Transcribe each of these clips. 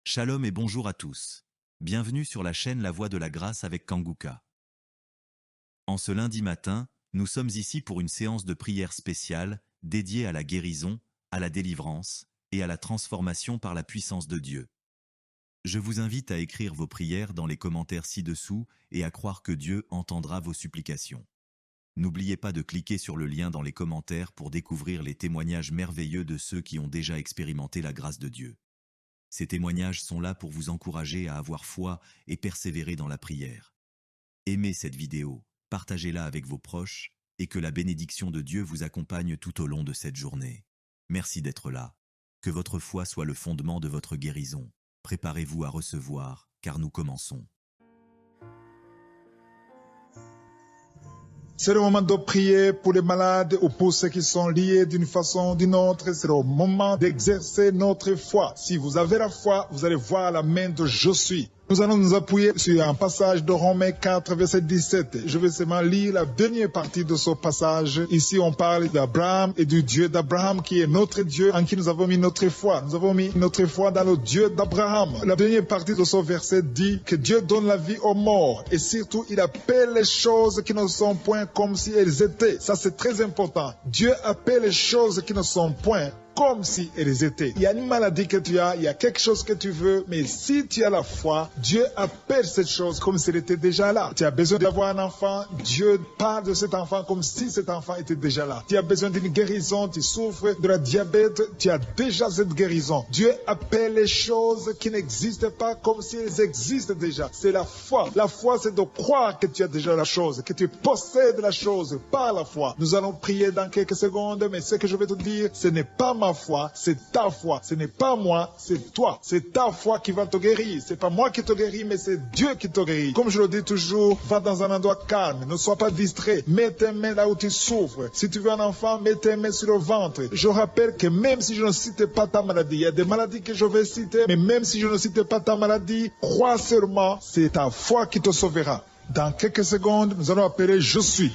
Shalom et bonjour à tous. Bienvenue sur la chaîne La Voix de la Grâce avec Kanguka. En ce lundi matin, nous sommes ici pour une séance de prière spéciale dédiée à la guérison, à la délivrance et à la transformation par la puissance de Dieu. Je vous invite à écrire vos prières dans les commentaires ci-dessous et à croire que Dieu entendra vos supplications. N'oubliez pas de cliquer sur le lien dans les commentaires pour découvrir les témoignages merveilleux de ceux qui ont déjà expérimenté la grâce de Dieu. Ces témoignages sont là pour vous encourager à avoir foi et persévérer dans la prière. Aimez cette vidéo, partagez-la avec vos proches et que la bénédiction de Dieu vous accompagne tout au long de cette journée. Merci d'être là. Que votre foi soit le fondement de votre guérison. Préparez-vous à recevoir, car nous commençons. C'est le moment de prier pour les malades ou pour ceux qui sont liés d'une façon ou d'une autre. C'est le moment d'exercer notre foi. Si vous avez la foi, vous allez voir la main de Je suis. Nous allons nous appuyer sur un passage de Romains 4, verset 17. Je vais seulement lire la dernière partie de ce passage. Ici, on parle d'Abraham et du Dieu d'Abraham qui est notre Dieu en qui nous avons mis notre foi. Nous avons mis notre foi dans le Dieu d'Abraham. La dernière partie de ce verset dit que Dieu donne la vie aux morts et surtout, il appelle les choses qui ne sont point comme si elles étaient. Ça, c'est très important. Dieu appelle les choses qui ne sont point comme si elles étaient. Il y a une maladie que tu as, il y a quelque chose que tu veux, mais si tu as la foi, Dieu appelle cette chose comme si elle était déjà là. Tu as besoin d'avoir un enfant, Dieu parle de cet enfant comme si cet enfant était déjà là. Tu as besoin d'une guérison, tu souffres de la diabète, tu as déjà cette guérison. Dieu appelle les choses qui n'existent pas comme si elles existent déjà. C'est la foi. La foi, c'est de croire que tu as déjà la chose, que tu possèdes la chose par la foi. Nous allons prier dans quelques secondes, mais ce que je vais te dire, ce n'est pas ma foi, c'est ta foi. Ce n'est pas moi, c'est toi. C'est ta foi qui va te guérir. C'est pas moi qui te guéris, mais c'est Dieu qui te guérit. Comme je le dis toujours, va dans un endroit calme. Ne sois pas distrait. Mets tes mains là où tu souffres. Si tu veux un enfant, mets tes mains sur le ventre. Je rappelle que même si je ne cite pas ta maladie, il y a des maladies que je vais citer, mais même si je ne cite pas ta maladie, crois seulement, c'est ta foi qui te sauvera. Dans quelques secondes, nous allons appeler Je suis.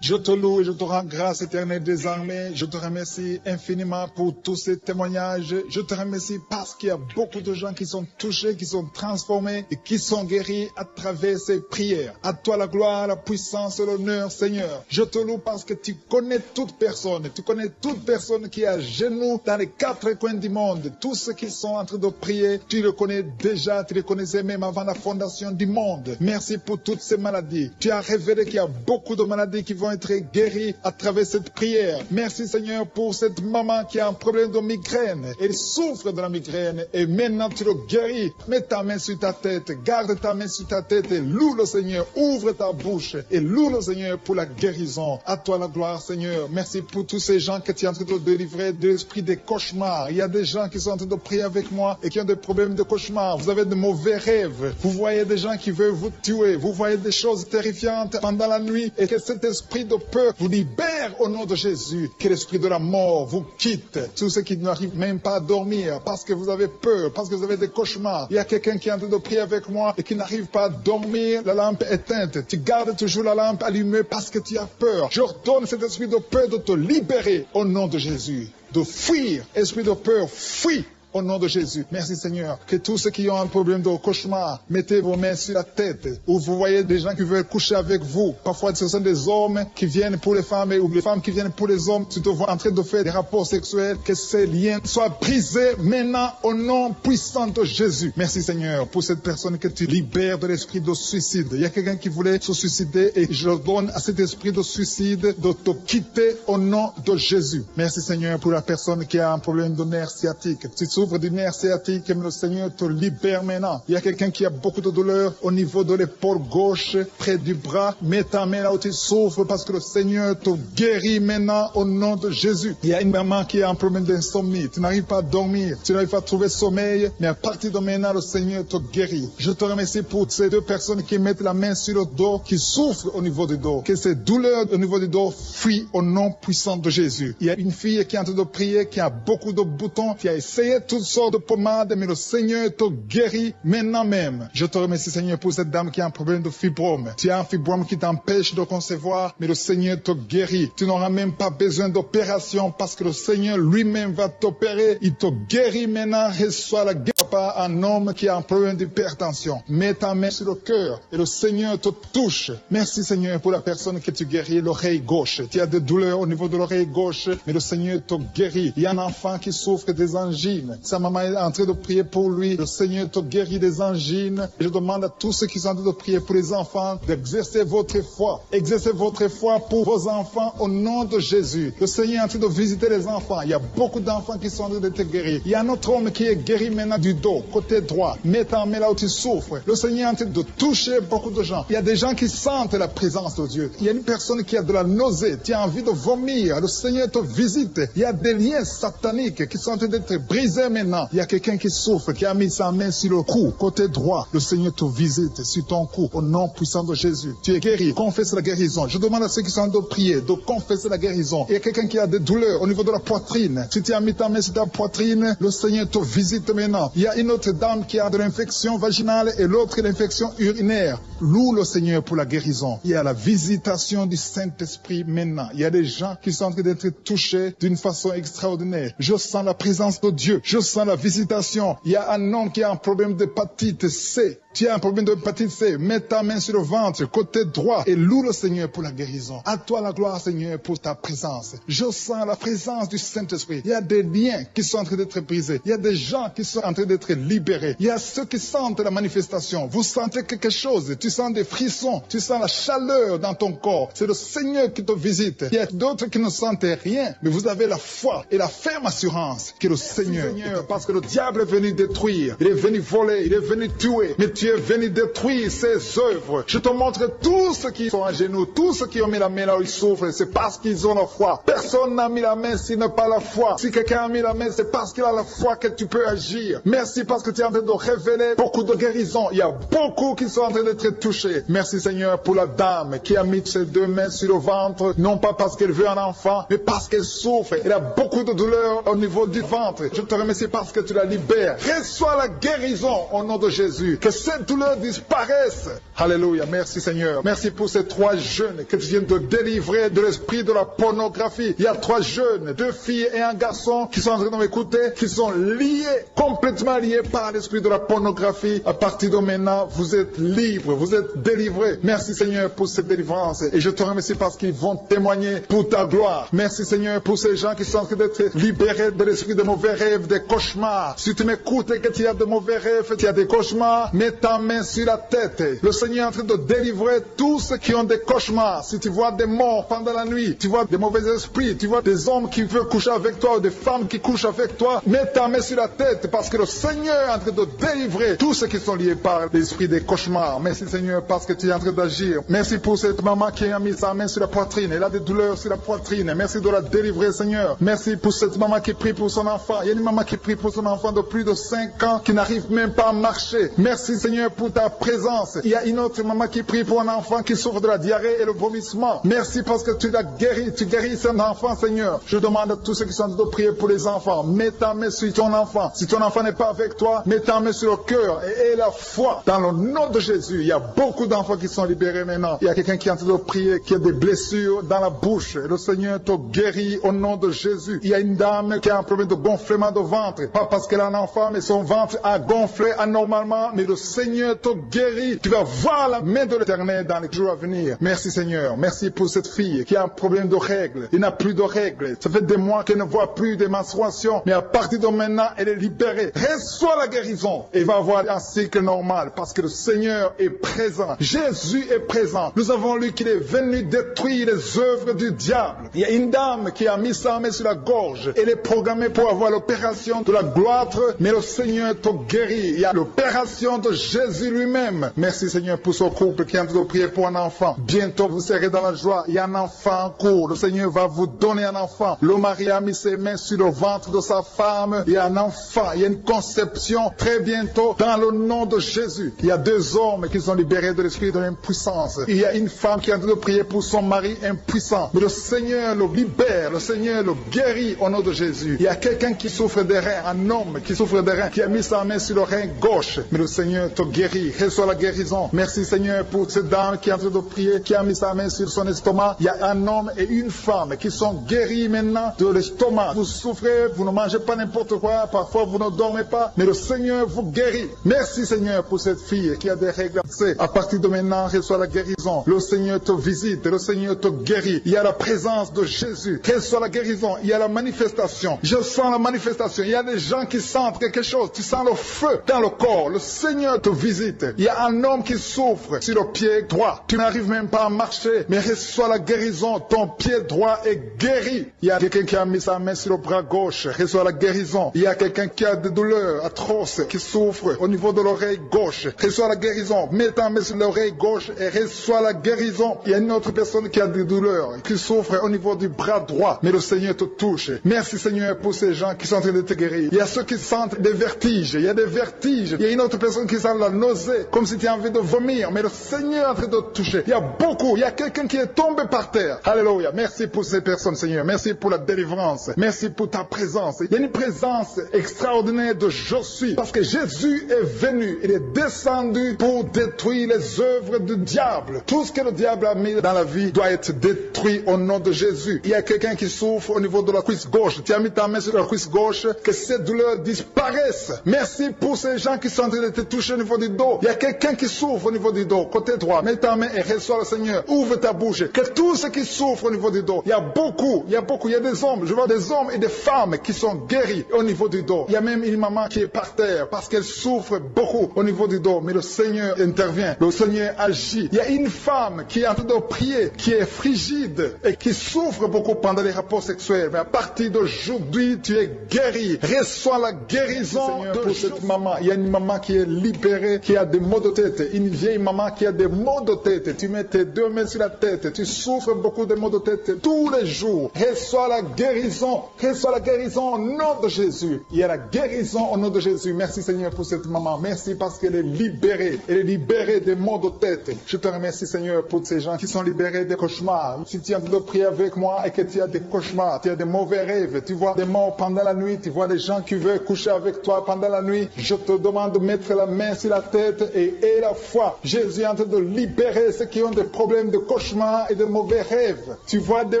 Je te loue et je te rends grâce éternelle des armées. Je te remercie infiniment pour tous ces témoignages. Je te remercie parce qu'il y a beaucoup de gens qui sont touchés, qui sont transformés et qui sont guéris à travers ces prières. À toi la gloire, la puissance et l'honneur, Seigneur. Je te loue parce que tu connais toute personne. Tu connais toute personne qui est à genoux dans les quatre coins du monde. Tous ceux qui sont en train de prier, tu le connais déjà. Tu les connaissais même avant la fondation du monde. Merci pour toutes ces maladies. Tu as révélé qu'il y a beaucoup de maladies qui vont être guérie à travers cette prière. Merci Seigneur pour cette maman qui a un problème de migraine. Elle souffre de la migraine et maintenant tu le guéris. Mets ta main sur ta tête, garde ta main sur ta tête et loue le Seigneur. Ouvre ta bouche et loue le Seigneur pour la guérison. À toi la gloire Seigneur. Merci pour tous ces gens que tu es en train de délivrer de l'esprit des cauchemars. Il y a des gens qui sont en train de prier avec moi et qui ont des problèmes de cauchemars. Vous avez de mauvais rêves. Vous voyez des gens qui veulent vous tuer. Vous voyez des choses terrifiantes pendant la nuit et que cet esprit de peur vous libère au nom de Jésus. Que l'esprit de la mort vous quitte. Tous ceux qui n'arrivent même pas à dormir parce que vous avez peur, parce que vous avez des cauchemars. Il y a quelqu'un qui est en train de prier avec moi et qui n'arrive pas à dormir, la lampe éteinte. Tu gardes toujours la lampe allumée parce que tu as peur. J'ordonne cet esprit de peur de te libérer au nom de Jésus. De fuir, esprit de peur, fuis. Au nom de Jésus. Merci Seigneur. Que tous ceux qui ont un problème de cauchemar, mettez vos mains sur la tête. Ou vous voyez des gens qui veulent coucher avec vous. Parfois ce sont des hommes qui viennent pour les femmes ou les femmes qui viennent pour les hommes. Tu te vois en train de faire des rapports sexuels. Que ces liens soient brisés maintenant au nom puissant de Jésus. Merci Seigneur pour cette personne que tu libères de l'esprit de suicide. Il y a quelqu'un qui voulait se suicider et je donne à cet esprit de suicide de te quitter au nom de Jésus. Merci Seigneur pour la personne qui a un problème de nerf sciatique. Tu souffres du nerf sciatique, le Seigneur te libère maintenant. Il y a quelqu'un qui a beaucoup de douleur au niveau de l'épaule gauche, près du bras. Mets ta main là où tu souffres parce que le Seigneur te guérit maintenant au nom de Jésus. Il y a une maman qui a un problème d'insomnie. Tu n'arrives pas à dormir, tu n'arrives pas à trouver sommeil, mais à partir de maintenant, le Seigneur te guérit. Je te remercie pour ces deux personnes qui mettent la main sur le dos, qui souffrent au niveau du dos. Que ces douleurs au niveau du dos fuient au nom puissant de Jésus. Il y a une fille qui est en train de prier, qui a beaucoup de boutons, qui a essayé toutes sortes de pommades, mais le Seigneur te guérit maintenant même. Je te remercie, Seigneur, pour cette dame qui a un problème de fibrome. Tu as un fibrome qui t'empêche de concevoir, mais le Seigneur te guérit. Tu n'auras même pas besoin d'opération parce que le Seigneur lui-même va t'opérer. Il te guérit maintenant. Reçois la guérison par un homme qui a un problème d'hypertension. Mets ta main sur le cœur et le Seigneur te touche. Merci, Seigneur, pour la personne que tu guéris, l'oreille gauche. Tu as des douleurs au niveau de l'oreille gauche, mais le Seigneur te guérit. Il y a un enfant qui souffre des angines. Sa maman est en train de prier pour lui. Le Seigneur te guérit des angines. Et je demande à tous ceux qui sont en train de prier pour les enfants d'exercer votre foi. Exercez votre foi pour vos enfants au nom de Jésus. Le Seigneur est en train de visiter les enfants. Il y a beaucoup d'enfants qui sont en train d'être guéris. Il y a un autre homme qui est guéri maintenant du dos, côté droit. Mets ta main là où tu souffres. Le Seigneur est en train de toucher beaucoup de gens. Il y a des gens qui sentent la présence de Dieu. Il y a une personne qui a de la nausée. Tu as envie de vomir. Le Seigneur te visite. Il y a des liens sataniques qui sont en train d'être brisés maintenant. Il y a quelqu'un qui souffre, qui a mis sa main sur le cou, côté droit. Le Seigneur te visite sur ton cou au nom puissant de Jésus. Tu es guéri. Confesse la guérison. Je demande à ceux qui sont en train de prier de confesser la guérison. Il y a quelqu'un qui a des douleurs au niveau de la poitrine. Si tu as mis ta main sur ta poitrine, le Seigneur te visite maintenant. Il y a une autre dame qui a de l'infection vaginale et l'autre l'infection urinaire. Loue le Seigneur pour la guérison. Il y a la visitation du Saint-Esprit maintenant. Il y a des gens qui sont en train d'être touchés d'une façon extraordinaire. Je sens la présence de Dieu. Je sens la visitation. Il y a un homme qui a un problème d'hépatite C. Tu as un problème d'hépatite C. Mets ta main sur le ventre, côté droit, et loue le Seigneur pour la guérison. À toi la gloire, Seigneur, pour ta présence. Je sens la présence du Saint-Esprit. Il y a des liens qui sont en train d'être brisés. Il y a des gens qui sont en train d'être libérés. Il y a ceux qui sentent la manifestation. Vous sentez quelque chose. Tu sens des frissons. Tu sens la chaleur dans ton corps. C'est le Seigneur qui te visite. Il y a d'autres qui ne sentent rien, mais vous avez la foi et la ferme assurance que le Seigneur, parce que le diable est venu détruire. Il est venu voler. Il est venu tuer. Mais tu es venu détruire ses œuvres. Je te montre tous ceux qui sont à genoux, tous ceux qui ont mis la main là où ils souffrent, c'est parce qu'ils ont la foi. Personne n'a mis la main s'il n'a pas la foi. Si quelqu'un a mis la main, c'est parce qu'il a la foi que tu peux agir. Merci parce que tu es en train de révéler beaucoup de guérisons. Il y a beaucoup qui sont en train d'être touchés. Merci Seigneur pour la dame qui a mis ses deux mains sur le ventre, non pas parce qu'elle veut un enfant, mais parce qu'elle souffre. Elle a beaucoup de douleur au niveau du ventre. Je te remercie parce que tu la libères. Reçois la guérison au nom de Jésus. Que cette douleur disparaisse. Alléluia. Merci Seigneur. Merci pour ces 3 jeunes que tu viens de délivrer de l'esprit de la pornographie. Il y a 3 jeunes, 2 filles et un garçon qui sont en train de m'écouter, qui sont liés, complètement liés par l'esprit de la pornographie. À partir de maintenant, vous êtes libres, vous êtes délivrés. Merci Seigneur pour cette délivrance. Et je te remercie parce qu'ils vont témoigner pour ta gloire. Merci Seigneur pour ces gens qui sont en train d'être libérés de l'esprit de mauvais rêves, des cauchemars. Si tu m'écoutes et que tu as de mauvais rêves, tu as des cauchemars, mets ta main sur la tête. Le Seigneur est en train de délivrer tous ceux qui ont des cauchemars. Si tu vois des morts pendant la nuit, tu vois des mauvais esprits, tu vois des hommes qui veulent coucher avec toi ou des femmes qui couchent avec toi, mets ta main sur la tête parce que le Seigneur est en train de délivrer tous ceux qui sont liés par l'esprit des cauchemars. Merci Seigneur parce que tu es en train d'agir. Merci pour cette maman qui a mis sa main sur la poitrine. Elle a des douleurs sur la poitrine. Merci de la délivrer Seigneur. Merci pour cette maman qui prie pour son enfant. Il y a une maman qui prie pour son enfant de plus de 5 ans qui n'arrive même pas à marcher. Merci Seigneur pour ta présence. Il y a une autre maman qui prie pour un enfant qui souffre de la diarrhée et le vomissement. Merci parce que tu l'as guéri. Tu guéris cet enfant Seigneur. Je demande à tous ceux qui sont en train de prier pour les enfants. Mets ta main sur ton enfant. Si ton enfant n'est pas avec toi, mets ta main sur le cœur et aie la foi. Dans le nom de Jésus, il y a beaucoup d'enfants qui sont libérés maintenant. Il y a quelqu'un qui est en train de prier, qui a des blessures dans la bouche. Le Seigneur te guérit au nom de Jésus. Il y a une dame qui a un problème de gonflement de ventre. Pas parce qu'elle a un enfant, mais son ventre a gonflé anormalement. Mais le Seigneur te guérit. Tu vas voir la main de l'Éternel dans les jours à venir. Merci Seigneur. Merci pour cette fille qui a un problème de règles. Il n'a plus de règles. Ça fait des mois qu'elle ne voit plus de menstruation. Mais à partir de maintenant, elle est libérée. Reçois la guérison. Et va avoir un cycle normal parce que le Seigneur est présent. Jésus est présent. Nous avons lu qu'il est venu détruire les œuvres du diable. Il y a une dame qui a mis sa main sur la gorge. Elle est programmée pour avoir l'opération de la gloire, mais le Seigneur te guérit. Il y a l'opération de Jésus lui-même. Merci Seigneur pour ce couple qui est en train de prier pour un enfant. Bientôt vous serez dans la joie. Il y a un enfant en cours. Le Seigneur va vous donner un enfant. Le mari a mis ses mains sur le ventre de sa femme. Il y a un enfant. Il y a une conception conception très bientôt dans le nom de Jésus. Il y a 2 hommes qui sont libérés de l'esprit de l'impuissance. Il y a une femme qui est en train de prier pour son mari impuissant. Mais le Seigneur le libère, le Seigneur le guérit au nom de Jésus. Il y a quelqu'un qui souffre des reins, un homme qui souffre des reins, qui a mis sa main sur le rein gauche. Mais le Seigneur te guérit, reçois la guérison. Merci Seigneur pour cette dame qui est en train de prier, qui a mis sa main sur son estomac. Il y a un homme et une femme qui sont guéris maintenant de l'estomac. Vous souffrez, vous ne mangez pas n'importe quoi, parfois vous ne dormez pas, mais le Seigneur vous guérit. Merci Seigneur pour cette fille qui a des règles. À partir de maintenant, reçois la guérison. Le Seigneur te visite, le Seigneur te guérit. Il y a la présence de Jésus. Reçois la guérison. Il y a la manifestation. Je sens la manifestation. Il y a des gens qui sentent quelque chose. Tu sens le feu dans le corps. Le Seigneur te visite. Il y a un homme qui souffre sur le pied droit. Tu n'arrives même pas à marcher, mais reçois la guérison. Ton pied droit est guéri. Il y a quelqu'un qui a mis sa main sur le bras gauche. Reçois la guérison. Il y a quelqu'un qui a des douleurs atroces, qui souffre au niveau de l'oreille gauche. Reçois la guérison. Mets ta main sur l'oreille gauche et reçois la guérison. Il y a une autre personne qui a des douleurs, qui souffre au niveau du bras droit, mais le Seigneur te touche. Merci Seigneur pour ces gens qui sont en train de te guérir. Il y a ceux qui sentent des vertiges, il y a des vertiges. Il y a une autre personne qui sent la nausée, comme si tu as envie de vomir, mais le Seigneur est en train de te toucher. Il y a beaucoup, il y a quelqu'un qui est tombé par terre. Alléluia. Merci pour ces personnes Seigneur. Merci pour la délivrance. Merci pour ta présence. Il y a une présence extraordinaire de je suis, parce que Jésus est venu, il est descendu pour détruire les œuvres du diable. Tout ce que le diable a mis dans la vie doit être détruit au nom de Jésus. Il y a quelqu'un qui souffre au niveau de la cuisse gauche. Tu as mis ta main sur la cuisse gauche, que cette douleur disparaisse. Merci pour ces gens qui sont en train de te toucher au niveau du dos. Il y a quelqu'un qui souffre au niveau du dos, côté droit. Mets ta main et reçois le Seigneur. Ouvre ta bouche. Que tous ceux qui souffrent au niveau du dos, il y a beaucoup, il y a des hommes, je vois des hommes et des femmes qui sont guéris au niveau du dos. Il y a même une maman qui est par terre parce qu'elle souffre beaucoup au niveau du dos, mais le Seigneur intervient, le Seigneur agit. Il y a une femme qui est en train de prier, qui est frigide et qui souffre beaucoup pendant les rapports sexuels, mais à partir d'aujourd'hui, tu es guéri. Reçois la guérison pour cette maman. Il y a une maman qui est libérée, qui a des maux de tête, une vieille maman qui a des maux de tête. Tu mets tes 2 mains sur la tête, tu souffres beaucoup de maux de tête tous les jours. Reçois la guérison, reçois la guérison au nom de Jésus. Il y a la guérison au nom de Jésus. Merci Seigneur pour cette maman. Merci parce qu'elle est libérée. Elle est libérée des maux de tête. Je te remercie Seigneur pour ces gens qui sont libérés des cauchemars. Si tu es en train de prier avec moi et que tu as des cauchemars, tu as des mauvais rêves, tu vois des morts pendant la nuit, tu vois des gens qui veulent coucher avec toi pendant la nuit, je te demande de mettre la main sur la tête et la foi. Jésus est en train de libérer ceux qui ont des problèmes de cauchemars et de mauvais rêves. Tu vois des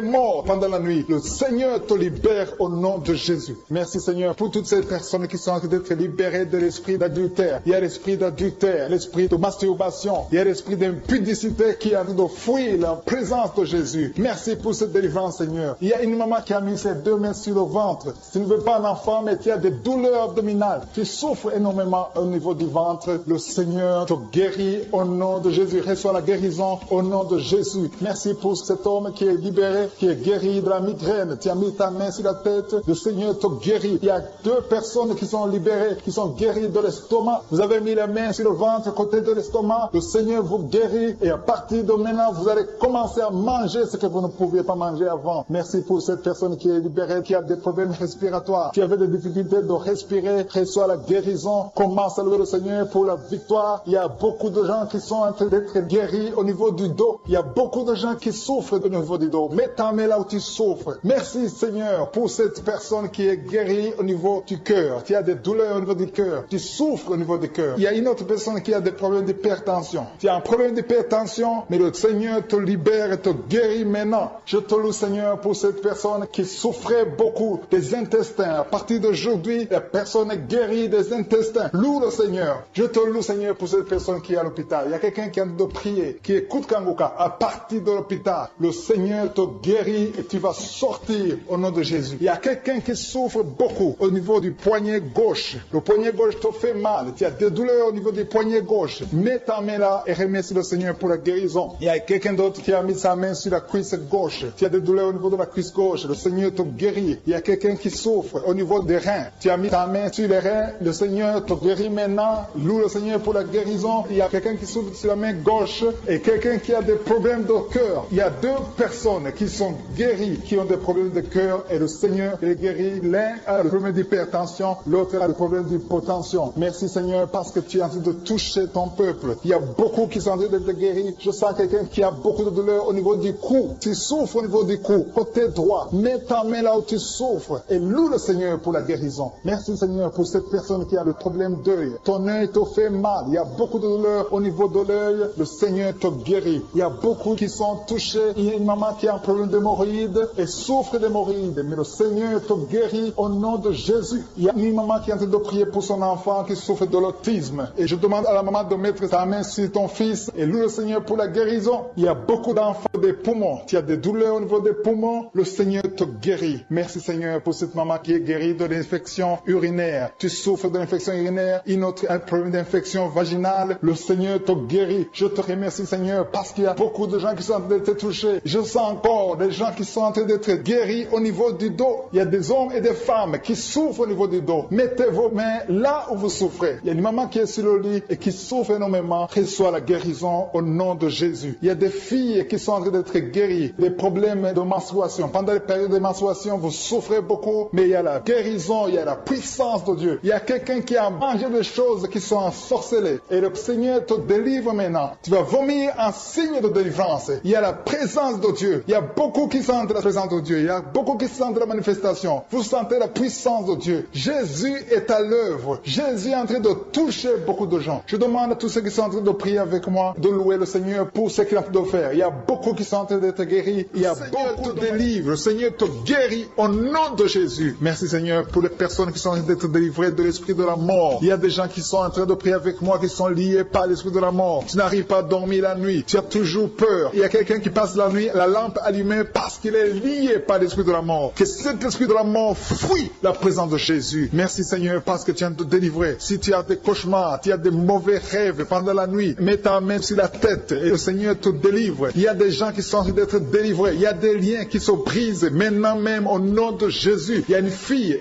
morts pendant la nuit. Le Seigneur te libère au nom de Jésus. Merci Seigneur pour toutes ces personnes qui sont en train d'être libérées de l'esprit d'adultère. Il y a l'esprit d'adultère, l'esprit de masturbation, il y a l'esprit d'impudicité qui est en train de fuir la présence de Jésus. Merci pour cette délivrance Seigneur. Il y a une maman qui a mis ses 2 mains sur le ventre. Tu ne veux pas un enfant mais tu as des douleurs abdominales. Tu souffres énormément au niveau du ventre. Le Seigneur te guérit au nom de Jésus. Reçois la guérison au nom de Jésus. Merci pour cet homme qui est libéré, qui est guéri de la migraine. Tu as mis ta main sur la tête. Le Seigneur te guérit. Il y a 2 personnes qui sont libérées, qui sont guéries de l'estomac. Vous avez mis la main sur le ventre, côté de l'estomac. Le Seigneur vous guérit et à partir de maintenant, vous allez commencer à manger ce que vous ne pouviez pas manger avant. Merci pour cette personne qui est libérée, qui a des problèmes respiratoires, qui avait des difficultés de respirer. Reçois la guérison. Commence à louer le Seigneur pour la victoire. Il y a beaucoup de gens qui sont en train d'être guéris au niveau du dos. Il y a beaucoup de gens qui souffrent au niveau du dos. Mets ta main là où tu souffres. Merci Seigneur pour cette personne qui est guérie au niveau du cœur. Tu as des douleurs au niveau du cœur. Tu souffres au niveau du cœur. Il y a une autre personne qui a des problèmes d'hypertension. Tu as un problème d'hypertension, mais le Seigneur te libère et te guérit maintenant. Je te loue Seigneur pour cette personne qui souffrait beaucoup des intestins. À partir d'aujourd'hui, la personne est guérie des intestins. Loue le Seigneur. Je te loue Seigneur pour cette personne qui est à l'hôpital. Il y a quelqu'un qui a de prier, qui écoute Kanguka. À partir de l'hôpital, le Seigneur te guérit et tu vas sortir au nom de Jésus. Il y a quelqu'un qui souffre beaucoup au niveau du poignet gauche. Le poignet gauche te fait mal. Tu as des douleurs au niveau du poignet gauche. Mets ta main là et remercie le Seigneur pour la guérison. Il y a quelqu'un d'autre qui a mis sa main sur la cuisse gauche. Tu as des douleurs au niveau de la cuisse gauche. Le Seigneur te guérit. Il y a quelqu'un qui souffre au niveau des reins. Tu as mis ta main sur les reins. Le Seigneur te guérit maintenant. Loue le Seigneur pour la guérison. Il y a quelqu'un qui souffre sur la main gauche et quelqu'un qui a des problèmes de cœur. Il y a 2 personnes qui sont guéries, qui ont des problèmes de cœur et le Seigneur les guérit. L'un a le problème d'hypertension, l'autre a le problème d'hypotension. Merci Seigneur parce que tu es en train de toucher ton peuple. Il y a beaucoup qui sont en train d'être guéris. Je sens quelqu'un qui a beaucoup de douleur au niveau du cou. Tu souffres au niveau du cou, côté droit. Mets ta main là où tu souffres et loue le Seigneur pour la guérison. Merci Seigneur pour cette personne qui a le problème d'œil. Ton œil te fait mal. Il y a beaucoup de douleur au niveau de l'œil. Le Seigneur te guérit. Il y a beaucoup qui sont touchés. Il y a une maman qui a un problème d'hémorroïdes et souffre d'hémorroïdes. Mais le Seigneur te guérit au nom de Jésus. Il y a une maman qui est en train de prier pour son enfant qui souffre de l'autisme. Et je demande à la maman de mettre sa main sur ton fils et loue le Seigneur pour la guérison. Il y a beaucoup d'enfants des poumons. Tu as des douleurs au niveau des poumons. Le Seigneur te guérit. Merci Seigneur pour cette maman qui est guérie de l'infection urinaire. Tu souffres de l'infection urinaire, un problème d'infection vaginale. Le Seigneur te guérit. Je te remercie Seigneur parce qu'il y a beaucoup de gens qui sont en train d'être touchés. Je sens encore des gens qui sont en train d'être guéris au niveau du dos. Il y a des hommes et des femmes qui souffrent au niveau du dos. Mettez vos mains là où vous souffrez. Il y a une maman qui est sur le lit et qui souffre énormément. Reçois la guérison au nom de Jésus. Il y a des filles qui sont en train d'être guéries. Des problèmes de menstruation. Pendant les périodes de menstruation, vous souffrez beaucoup, mais il y a la guérison, il y a la puissance de Dieu. Il y a quelqu'un qui a mangé des choses qui sont ensorcelées. Et le Seigneur te délivre maintenant. Tu vas vomir en signe de délivrance. Il y a la présence de Dieu. Il y a beaucoup qui sentent la présence de Dieu. Il y a beaucoup qui sentent la manifestation. Vous sentez la puissance de Dieu. Jésus est à l'œuvre. Jésus est en train de toucher beaucoup de gens. Je demande à tous ceux qui sont en train de prier avec moi de louer le Seigneur pour ce qu'il a fait de faire. Il y a beaucoup qui sont en train d'être guéris. Il y a beaucoup de délivres. Le Seigneur te guérit au nom de Jésus. Merci Seigneur pour les personnes qui sont en train d'être délivrées de l'esprit de la mort. Il y a des gens qui sont en train de prier avec moi qui sont liés par l'esprit de la mort. Tu n'arrives pas à dormir la nuit. Tu as toujours peur. Il y a quelqu'un qui passe la nuit, la lampe allumée parce qu'il est lié par l'esprit de la mort. Que cet esprit de la mort fuit la présence de Jésus. Merci Seigneur parce que tu viens de te délivrer. Si tu as des cauchemars, tu as des mauvais rêves pendant la nuit, mets ta main sur la tête et le Seigneur te délivre. Il y a des gens qui sont en train d'être délivrés. Il y a des liens qui se brisent maintenant même au nom de Jésus. Il y a une fille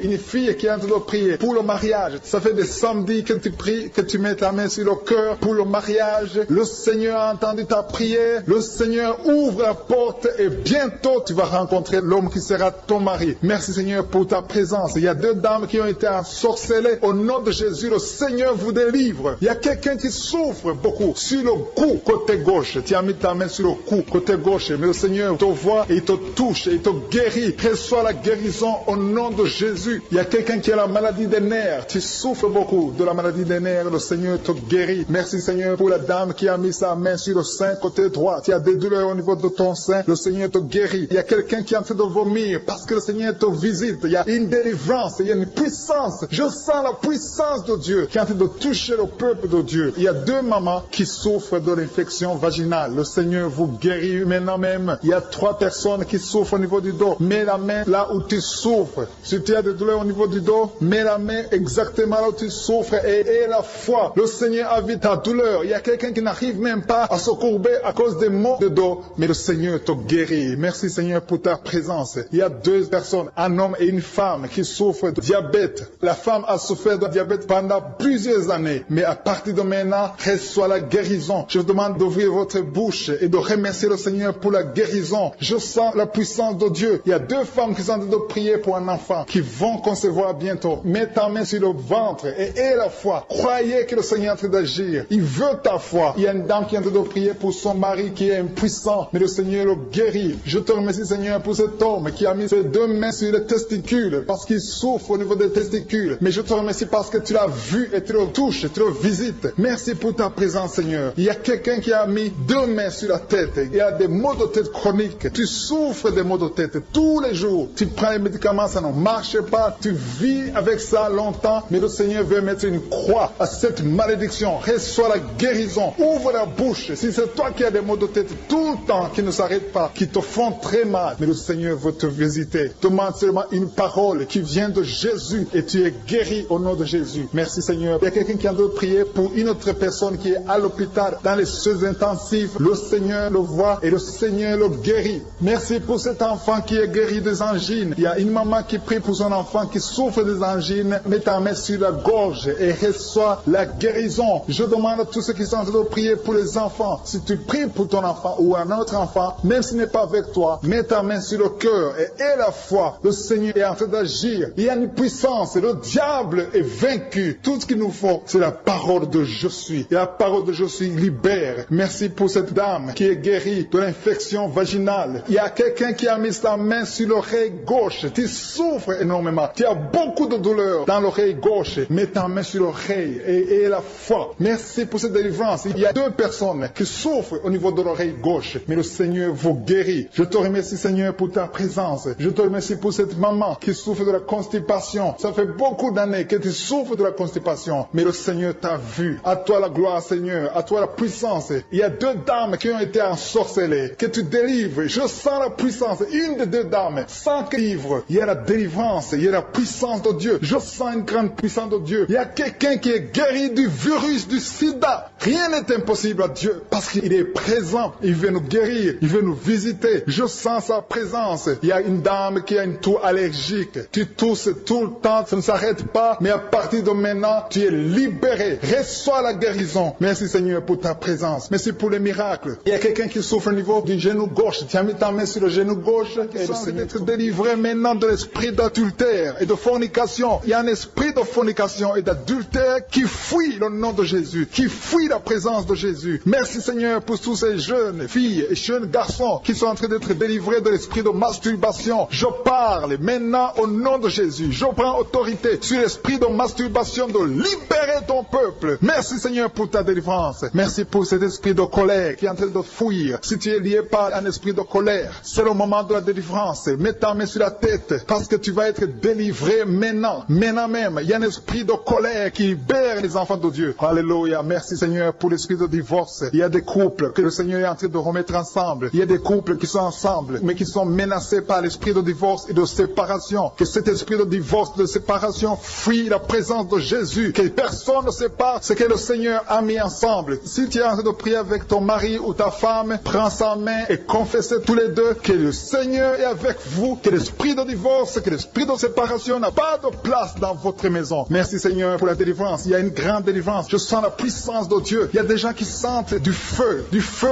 qui est en train de prier pour le mariage. Ça fait des samedis que tu pries, que tu mets ta main sur le cœur pour le mariage. Le Seigneur a entendu ta prière. Le Seigneur ouvre la porte et bientôt tu vas rencontrer l'homme qui sera ton mari. Merci Seigneur pour ta présence. Il y a deux dames qui ont été ensorcelées. Au nom de Jésus, le Seigneur vous délivre. Il y a quelqu'un qui souffre beaucoup sur le cou, côté gauche. Tu as mis ta main sur le cou, côté gauche. Mais le Seigneur te voit et il te touche et il te guérit. Reçois la guérison au nom de Jésus. Il y a quelqu'un qui a la maladie des nerfs. Tu souffres beaucoup de la maladie des nerfs. Le Seigneur te guérit. Merci Seigneur pour la dame qui a mis sa main sur le sein, côté droit. Tu as des douleurs au niveau de ton sein. Le Seigneur te guérit. Il y a quelqu'un qui est en train de vomir parce que le Seigneur te visite. Il y a une délivrance. Il y a une puissance. Je sens la puissance de Dieu qui est en train de toucher le peuple de Dieu. Il y a deux mamans qui souffrent de l'infection vaginale. Le Seigneur vous guérit maintenant même. Il y a 3 personnes qui souffrent au niveau du dos. Mets la main là où tu souffres. Si tu as des douleurs au niveau du dos, mets la main exactement là où tu souffres et aie la foi. Le Seigneur a vu ta douleur. Il y a quelqu'un qui n'arrive même pas à se courber à cause des maux de dos. Mais le Seigneur te guérit. Merci Seigneur pour ta présence. Il y a 2 personnes, un homme et une femme qui souffrent de diabète. La femme a souffert de diabète pendant plusieurs années. Mais à partir de maintenant, reçoit la guérison. Je vous demande d'ouvrir votre bouche et de remercier le Seigneur pour la guérison. Je sens la puissance de Dieu. Il y a 2 femmes qui sont en train de prier pour un enfant qui vont concevoir bientôt. Mets ta main sur le ventre et aie la foi. Croyez que le Seigneur est en train d'agir. Il veut ta foi. Il y a une dame qui est en train de prier pour son mari qui est impuissant, mais le Seigneur le guérit. Je te remercie Seigneur pour cet homme qui a mis ses 2 mains sur les testicules parce qu'il souffre au niveau des testicules. Mais je te remercie parce que tu l'as vu et tu le touches, tu le visites. Merci pour ta présence Seigneur. Il y a quelqu'un qui a mis 2 mains sur la tête. Il y a des maux de tête chroniques. Tu souffres des maux de tête tous les jours. Tu prends les médicaments, ça ne marche pas. Tu vis avec ça longtemps, mais le Seigneur veut mettre une croix à cette malédiction. Reçois la guérison. Ouvre la bouche. Si c'est toi qui as des maux de tête tout le temps, qui ne s'arrêtent pas, qui te font très mal, mais le Seigneur veut te visiter. Demande seulement une parole qui vient de Jésus et tu es guéri au nom de Jésus. Merci Seigneur. Il y a quelqu'un qui a de prier pour une autre personne qui est à l'hôpital dans les soins intensifs. Le Seigneur le voit et le Seigneur le guérit. Merci pour cet enfant qui est guéri des angines. Il y a une maman qui prie pour son enfant qui souffre des angines. Mets ta main sur la gorge et reçois la guérison. Je demande à tous ceux qui sont en train de prier pour les enfants. Si tu pries pour ton enfant ou un autre enfant, même s'il n'est pas avec toi, mets ta main sur le cœur et aie la foi. Le Seigneur est en train d'agir. Il y a une puissance. Le diable est vaincu. Tout ce qu'il nous faut, c'est la parole de je suis. Et la parole de je suis libère. Merci pour cette dame qui est guérie de l'infection vaginale. Il y a quelqu'un qui a mis sa main sur l'oreille gauche. Tu souffres énormément. Tu as beaucoup de douleur dans l'oreille gauche. Mets ta main sur l'oreille et la foi. Merci pour cette délivrance. Il y a 2 personnes qui souffrent au niveau de l'oreille gauche. Mais le Seigneur vous guérit. Je te remercie, Seigneur, pour ta présence. Je te remercie pour cette maman qui souffre de la constipation. Ça fait beaucoup d'années que tu souffres de la constipation. Mais le Seigneur t'a vu. À toi la gloire, Seigneur. À toi la puissance. Il y a 2 dames qui ont été ensorcelées. Que tu délivres. Je sens la puissance. Une des 2 dames. Sans que livre. Il y a la délivrance. Il y a la puissance de Dieu. Je sens une grande puissance de Dieu. Il y a quelqu'un qui est guéri du virus du sida. Rien n'est impossible à Dieu parce qu'il est présent. Il veut nous guérir. Il veut nous visiter. Je sens sa présence. Il y a une dame qui a une toux allergique. Tu tousses tout le temps. Ça ne s'arrête pas. Mais à partir de maintenant, tu es libéré. Reçois la guérison. Merci Seigneur pour ta présence. Merci pour les miracles. Il y a quelqu'un qui souffre au niveau du genou gauche. Tu as mis ta main sur le genou gauche. Et le Seigneur être délivré maintenant de l'esprit d'adultère et de fornication. Il y a un esprit de fornication et d'adultère qui fuit le nom de Jésus, qui fuit la présence de Jésus. Merci Seigneur pour tous ces jeunes filles et jeunes garçons qui sont en train d'être délivrés de l'esprit de masturbation. Je parle maintenant au nom de Jésus. Je prends autorité sur l'esprit de masturbation de libérer ton peuple. Merci Seigneur pour ta délivrance. Merci pour cet esprit de colère qui est en train de fuir. Si tu es lié par un esprit de colère, c'est le moment de la délivrance. Mets ta main sur la tête parce que tu vas être délivré maintenant. Maintenant même, il y a un esprit de colère qui libère les enfants de Dieu. Alléluia. Merci Seigneur pour l'esprit de divorce. Il y a des couples que le Seigneur est en train de remettre ensemble. Il y a des couples qui sont ensemble mais qui sont menacés par l'esprit de divorce et de séparation. Que cet esprit de divorce, de séparation fuit la présence de Jésus. Que personne ne sépare ce que le Seigneur a mis ensemble. Si tu es en train de prier avec ton mari ou ta femme, prends sa main et confessez tous les deux que le Seigneur est avec vous. Que l'esprit de divorce, que l'esprit de séparation n'a pas de place dans votre maison. Merci Seigneur pour la délivrance. Il y a une grande délivrance. Je sens la puissance de Dieu. Il y a des gens qui sentent du feu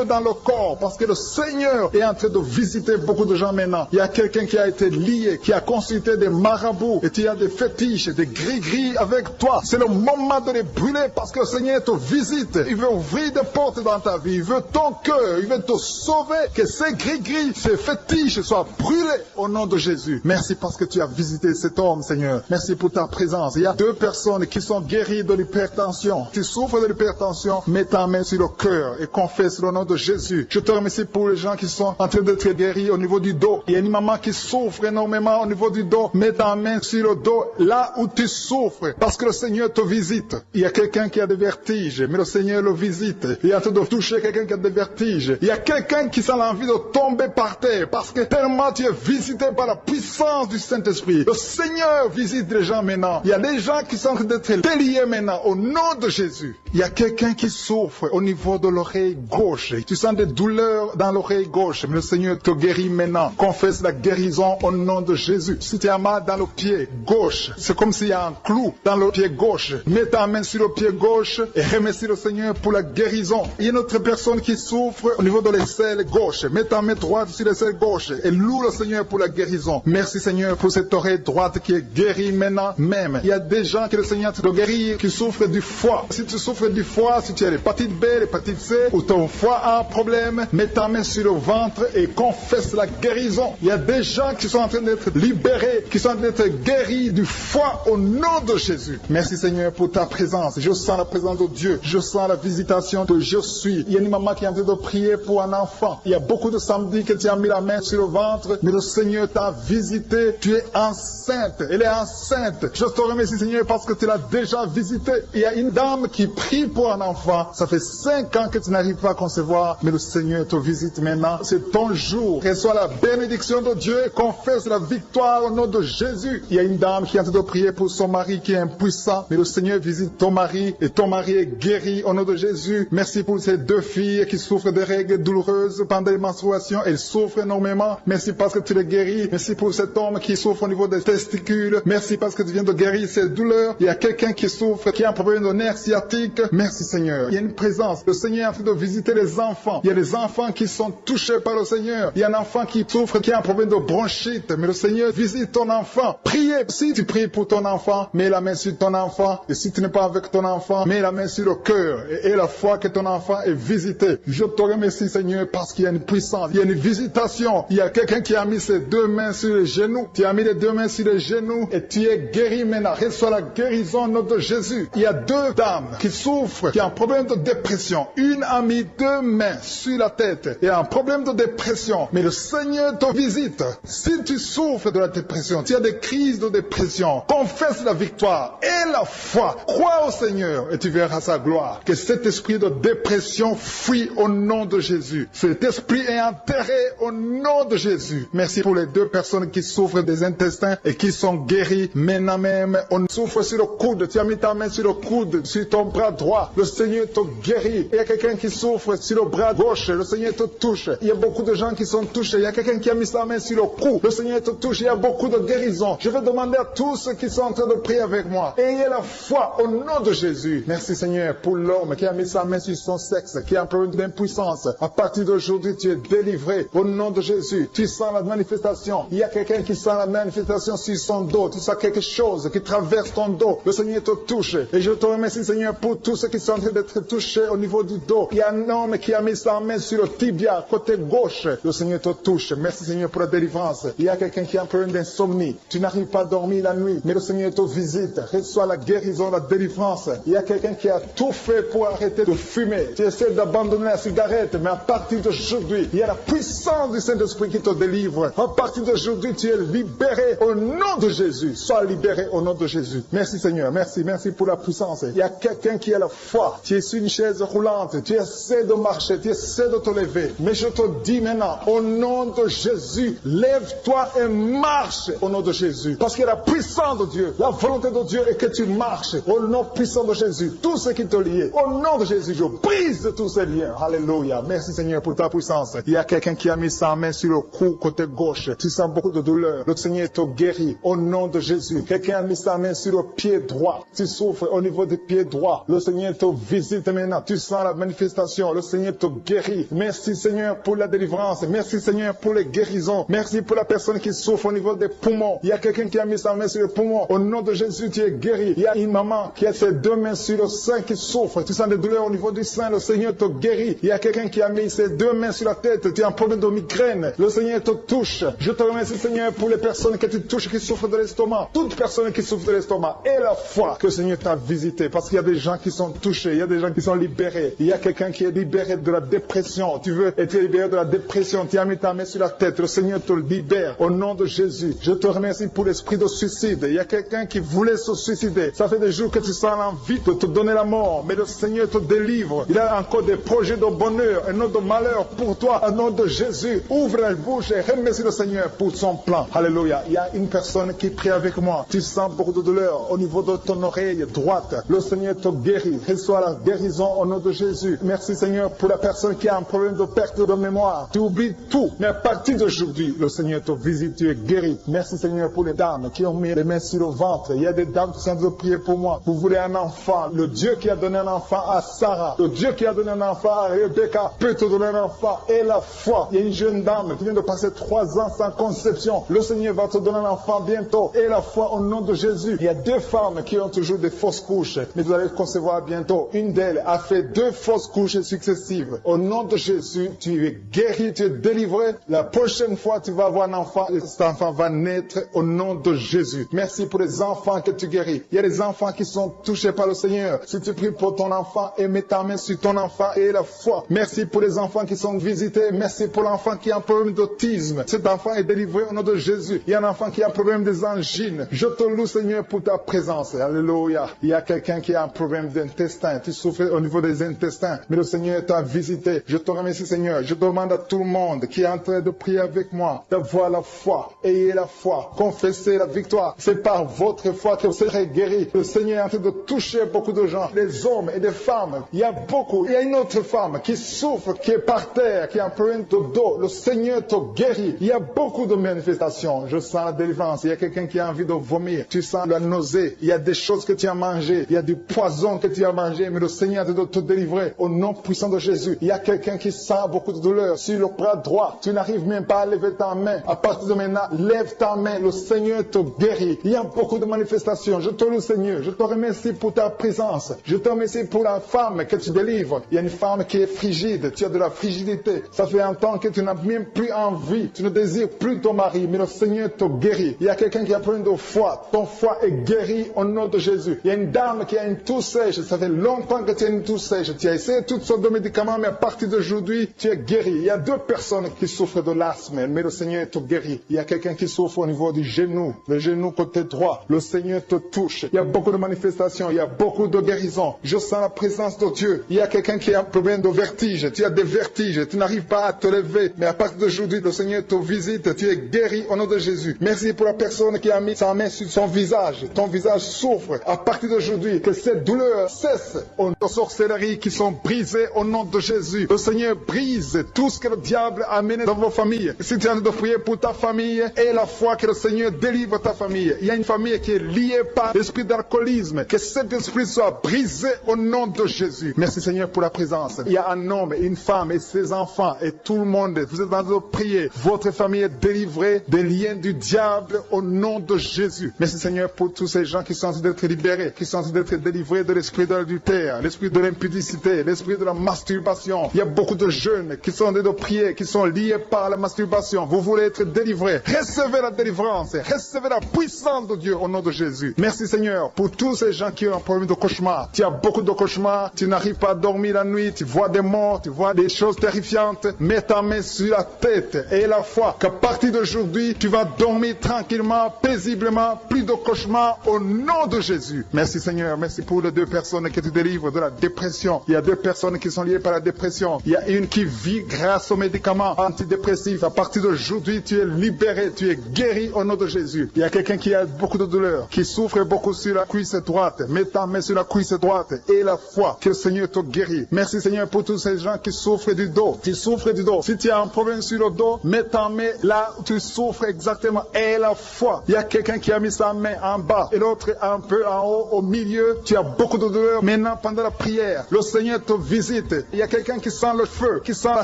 dans le corps parce que le Seigneur est en train de visiter beaucoup de gens maintenant. Il y a quelqu'un qui a été lié, qui a consulté des marabouts et tu as des fétiches, des gris-gris avec toi. C'est le moment de les brûler parce que le Seigneur te visite. Il veut ouvrir des portes dans ta vie. Il veut ton cœur. Il veut te sauver. Que ces gris-gris, ces fétiches soient brûlés au nom de Jésus. Merci parce que tu as visité cet homme, Seigneur. Merci pour ta présence. Il y a 2 personnes qui sont guéries de l'hypertension. Tu souffres de l'hypertension, mets ta main sur le cœur et confesse le nom de Jésus. Je te remercie pour les gens qui sont en train d'être guéris au niveau du dos. Il y a une maman qui souffre énormément au niveau du dos. Mets ta main sur le dos là où tu souffres parce que le Seigneur te visite. Il y a quelqu'un qui a des vertiges, mais le Seigneur le visite. Il est en train de toucher quelqu'un qui a des vertiges. Il y a quelqu'un qui sent l'envie de tomber par terre parce que tellement tu es visité par la puissance du Saint-Esprit. Le Seigneur visite les gens maintenant. Il y a des gens qui sont en train d'être déliés maintenant au nom de Jésus. Il y a quelqu'un qui souffre au niveau de l'oreille gauche. Tu sens des douleurs dans l'oreille gauche, mais le Seigneur te guérit maintenant. Confesse la guérison au nom de Jésus. Si tu as mal dans le pied gauche, c'est comme s'il y a un clou dans le pied gauche. Mets ta main sur le pied gauche et remercie le Seigneur pour la guérison. Il y a une autre personne qui souffre au niveau de l'aisselle gauche. Mets ta main droite sur l'aisselle gauche et loue le Seigneur pour la guérison. Merci Seigneur pour cette oreille droite qui est guérie maintenant même. Il y a des gens que le Seigneur te guérit qui souffrent du foie. Si tu souffres du foie, si tu as l'hépatite B, l'hépatite C ou ton foie a un problème, mets ta main sur le ventre et confesse la guérison. Il y a des gens qui sont en train d'être libérés, qui sont en train d'être guéris du foie au nom de Jésus. Merci Seigneur pour ta présence. Je sens la présence de Dieu. Je sens la visitation de je suis. Il y a une maman qui est en train de prier pour un enfant. Il y a beaucoup de samedis que tu as mis la main sur le ventre, mais le Seigneur t'a visité. Tu es enceinte. Elle est enceinte. Je te remercie Seigneur parce que tu l'as déjà visité. Il y a une dame qui prie pour un enfant. Ça fait 5 ans que tu n'arrives pas à concevoir, mais le Seigneur te visite maintenant. C'est ton jour. Reçois la bénédiction de Dieu et confesse la victoire au nom de Jésus. Il y a une dame qui est en train de prier pour son mari qui est impuissant, mais le Seigneur visite ton mari et ton mari est guéri au nom de Jésus. Merci pour ces 2 filles qui souffrent de règles douloureuses pendant les menstruations. Elles souffrent énormément. Merci parce que tu les guéris. Merci pour cet homme qui souffre au niveau des testicules. Merci parce que tu viens de guérir ces douleurs. Il y a quelqu'un qui souffre, qui a un problème de nerf sciatique. Merci Seigneur. Il y a une présence. Le Seigneur est en train de visiter les enfants. Il y a des enfants qui sont touchés par le Seigneur. Il y a un enfant qui souffre, qui a un problème de bronchite. Mais le Seigneur visite ton enfant. Priez. Si tu pries pour pour ton enfant, mets la main sur ton enfant. Et si tu n'es pas avec ton enfant, mets la main sur le cœur et la foi que ton enfant est visité. Je te remercie, Seigneur, parce qu'il y a une puissance, il y a une visitation. Il y a quelqu'un qui a mis ses deux mains sur les genoux. Tu as mis les deux mains sur les genoux et tu es guéri maintenant. Reçois la guérison au nom de Jésus. Il y a deux dames qui souffrent, qui ont un problème de dépression. Une a mis deux mains sur la tête et a un problème de dépression. Mais le Seigneur te visite. Si tu souffres de la dépression, tu as des crises de dépression, confesse la victoire et la foi. Crois au Seigneur et tu verras sa gloire. Que cet esprit de dépression fuit au nom de Jésus. Cet esprit est enterré au nom de Jésus. Merci pour les deux personnes qui souffrent des intestins et qui sont guéries. Maintenant même, on souffre sur le coude. Tu as mis ta main sur le coude, sur ton bras droit. Le Seigneur te guérit. Il y a quelqu'un qui souffre sur le bras gauche. Le Seigneur te touche. Il y a beaucoup de gens qui sont touchés. Il y a quelqu'un qui a mis sa main sur le cou. Le Seigneur te touche. Il y a beaucoup de guérisons. Je vais demander à tous ceux qui sont en train de prier avec moi. Ayez la foi au nom de Jésus. Merci Seigneur pour l'homme qui a mis sa main sur son sexe, qui a un problème d'impuissance. À partir d'aujourd'hui, tu es délivré au nom de Jésus. Tu sens la manifestation. Il y a quelqu'un qui sent la manifestation sur son dos. Tu sens quelque chose qui traverse ton dos. Le Seigneur te touche. Et je te remercie Seigneur pour tous ceux qui sont en train d'être touchés au niveau du dos. Il y a un homme qui a mis sa main sur le tibia, côté gauche. Le Seigneur te touche. Merci Seigneur pour la délivrance. Il y a quelqu'un qui a un problème d'insomnie. Tu n'arrives pas à dormir la nuit, mais le Seigneur te visite. Reçois la guérison, la délivrance. Il y a quelqu'un qui a tout fait pour arrêter de fumer. Tu essaies d'abandonner la cigarette, mais à partir d'aujourd'hui, il y a la puissance du Saint-Esprit qui te délivre. À partir d'aujourd'hui, tu es libéré au nom de Jésus. Sois libéré au nom de Jésus. Merci Seigneur. Merci pour la puissance. Il y a quelqu'un qui a la foi. Tu es sur une chaise roulante. Tu essaies de marcher. Tu essaies de te lever. Mais je te dis maintenant, au nom de Jésus, lève-toi et marche au nom de Jésus. Parce qu'il y a la puissance de Dieu. La volonté de Dieu est que tu marches au nom puissant de Jésus. Tout ce qui te lie, au nom de Jésus, je brise tous ces liens. Alléluia. Merci Seigneur pour ta puissance. Il y a quelqu'un qui a mis sa main sur le cou côté gauche. Tu sens beaucoup de douleur. Le Seigneur te guérit au nom de Jésus. Quelqu'un a mis sa main sur le pied droit. Tu souffres au niveau du pied droit. Le Seigneur te visite maintenant. Tu sens la manifestation. Le Seigneur te guérit. Merci Seigneur pour la délivrance. Merci Seigneur pour les guérisons. Merci pour la personne qui souffre au niveau des poumons. Il y a quelqu'un qui a mis sa main sur le poumon. Au nom de Jésus, tu es guéri. Il y a une maman qui a ses deux mains sur le sein qui souffre. Tu sens des douleurs au niveau du sein. Le Seigneur te guérit. Il y a quelqu'un qui a mis ses deux mains sur la tête. Tu as un problème de migraine. Le Seigneur te touche. Je te remercie Seigneur pour les personnes que tu touches qui souffrent de l'estomac. Toute personne qui souffre de l'estomac. Et la foi que le Seigneur t'a visité. Parce qu'il y a des gens qui sont touchés. Il y a des gens qui sont libérés. Il y a quelqu'un qui est libéré de la dépression. Tu veux être libéré de la dépression. Tu as mis ta main sur la tête. Le Seigneur te libère. Au nom de Jésus. Je te remercie pour l'esprit de suicide. Il y a quelqu'un qui voulait se suicider. Ça fait des jours que tu sens l'envie de te donner la mort. Mais le Seigneur te délivre. Il a encore des projets de bonheur et non de malheur pour toi. Au nom de Jésus. Ouvre la bouche et remercie le Seigneur pour son plan. Alléluia. Il y a une personne qui prie avec moi. Tu sens beaucoup de douleur au niveau de ton oreille droite. Le Seigneur te guérit. Reçois la guérison au nom de Jésus. Merci Seigneur pour la personne qui a un problème de perte de mémoire. Tu oublies tout. Mais à partir d'aujourd'hui, le Seigneur te visite. Tu es guéri. Merci Seigneur pour les dames qui ont mis les mains sur le ventre. Il y a des dames qui sont en train de prier pour moi. Vous voulez un enfant. Le Dieu qui a donné un enfant à Sarah. Le Dieu qui a donné un enfant à Rebecca peut te donner un enfant. Et la foi. Il y a une jeune dame qui vient de passer 3 ans sans conception. Le Seigneur va te donner un enfant bientôt. Et la foi au nom de Jésus. Il y a 2 femmes qui ont toujours des fausses couches. Mais vous allez concevoir bientôt. Une d'elles a fait 2 fausses couches successives. Au nom de Jésus, tu es guéri, tu es délivré. La prochaine fois, tu vas avoir un enfant. Et cet enfant va naître au nom de Jésus. Merci pour les enfants que tu guéris. Il y a des enfants qui sont touchés par le Seigneur. Si tu pries pour ton enfant et mets ta main sur ton enfant et la foi. Merci pour les enfants qui sont visités. Merci pour l'enfant qui a un problème d'autisme. Cet enfant est délivré au nom de Jésus. Il y a un enfant qui a un problème des angines. Je te loue Seigneur pour ta présence. Alléluia. Il y a quelqu'un qui a un problème d'intestin. Tu souffres au niveau des intestins. Mais le Seigneur t'a visité. Je te remercie Seigneur. Je demande à tout le monde qui est en train de prier avec moi d'avoir la foi. Ayez la foi. Confessez la victoire. C'est par votre foi que vous serez guéris. Le Seigneur est en train de toucher beaucoup de gens. Des hommes et des femmes. Il y a beaucoup. Il y a une autre femme qui souffre, qui est par terre, qui a un problème de dos. Le Seigneur te guérit. Il y a beaucoup de manifestations. Je sens la délivrance. Il y a quelqu'un qui a envie de vomir. Tu sens la nausée. Il y a des choses que tu as mangées. Il y a du poison que tu as mangé. Mais le Seigneur est en train de te délivrer. Au nom puissant de Jésus. Il y a quelqu'un qui sent beaucoup de douleur sur le bras droit. Tu n'arrives même pas à lever ta main. À partir de maintenant, lève ta main. Le Seigneur te guérit. Il Il y a beaucoup de manifestations. Je te loue, Seigneur. Je te remercie pour ta présence. Je te remercie pour la femme que tu délivres. Il y a une femme qui est frigide. Tu as de la frigidité. Ça fait un temps que tu n'as même plus envie. Tu ne désires plus ton mari, mais le Seigneur te guérit. Il y a quelqu'un qui a besoin de foi. Ton foie est guéri au nom de Jésus. Il y a une dame qui a une toux sèche. Ça fait longtemps que tu as une toux sèche. Tu as essayé toutes sortes de médicaments, mais à partir d'aujourd'hui, tu es guéri. Il y a 2 personnes qui souffrent de l'asthme, mais le Seigneur te guérit. Il y a quelqu'un qui souffre au niveau du genou, le genou côté droit. Le Seigneur te touche. Il y a beaucoup de manifestations. Il y a beaucoup de guérisons. Je sens la présence de Dieu. Il y a quelqu'un qui a un problème de vertige. Tu as des vertiges. Tu n'arrives pas à te lever. Mais à partir d'aujourd'hui, le Seigneur te visite. Tu es guéri au nom de Jésus. Merci pour la personne qui a mis sa main sur son visage. Ton visage souffre. À partir d'aujourd'hui, que cette douleur cesse. Aux sorcelleries qui sont brisées au nom de Jésus. Le Seigneur brise tout ce que le diable a amené dans vos familles. Si tu es en train de prier pour ta famille, et la foi que le Seigneur délivre ta famille. Il y a une famille qui est liée par l'esprit d'alcoolisme. Que cet esprit soit brisé au nom de Jésus. Merci Seigneur pour la présence. Il y a un homme, une femme et ses enfants et tout le monde. Vous êtes en train de prier. Votre famille est délivrée des liens du diable au nom de Jésus. Merci Seigneur pour tous ces gens qui sont en train d'être libérés, qui sont en train d'être délivrés de l'esprit de l'adultère, l'esprit de l'impudicité, l'esprit de la masturbation. Il y a beaucoup de jeunes qui sont en train de prier, qui sont liés par la masturbation. Vous voulez être délivrés. Recevez la délivrance. Recevez la puissance de Dieu au nom de Jésus. Merci Seigneur pour tous ces gens qui ont un problème de cauchemar. Tu as beaucoup de cauchemars. Tu n'arrives pas à dormir la nuit. Tu vois des morts. Tu vois des choses terrifiantes. Mets ta main sur la tête et la foi qu'à partir d'aujourd'hui, tu vas dormir tranquillement, paisiblement. Plus de cauchemars au nom de Jésus. Merci Seigneur. Merci pour les 2 personnes que tu délivres de la dépression. Il y a 2 personnes qui sont liées par la dépression. Il y a une qui vit grâce aux médicaments antidépressifs. À partir d'aujourd'hui, tu es libéré, tu es guéri au nom de Jésus. Il y a quelqu'un qui a beaucoup de douleur, qui souffre beaucoup sur la cuisse droite. Mets ta main sur la cuisse droite et la foi que le Seigneur te guérit. Merci Seigneur pour tous ces gens qui souffrent du dos. Tu souffres du dos. Si tu as un problème sur le dos, mets ta main là où tu souffres exactement et la foi. Il y a quelqu'un qui a mis sa main en bas et l'autre un peu en haut, au milieu. Tu as beaucoup de douleur. Maintenant, pendant la prière, le Seigneur te visite. Il y a quelqu'un qui sent le feu, qui sent la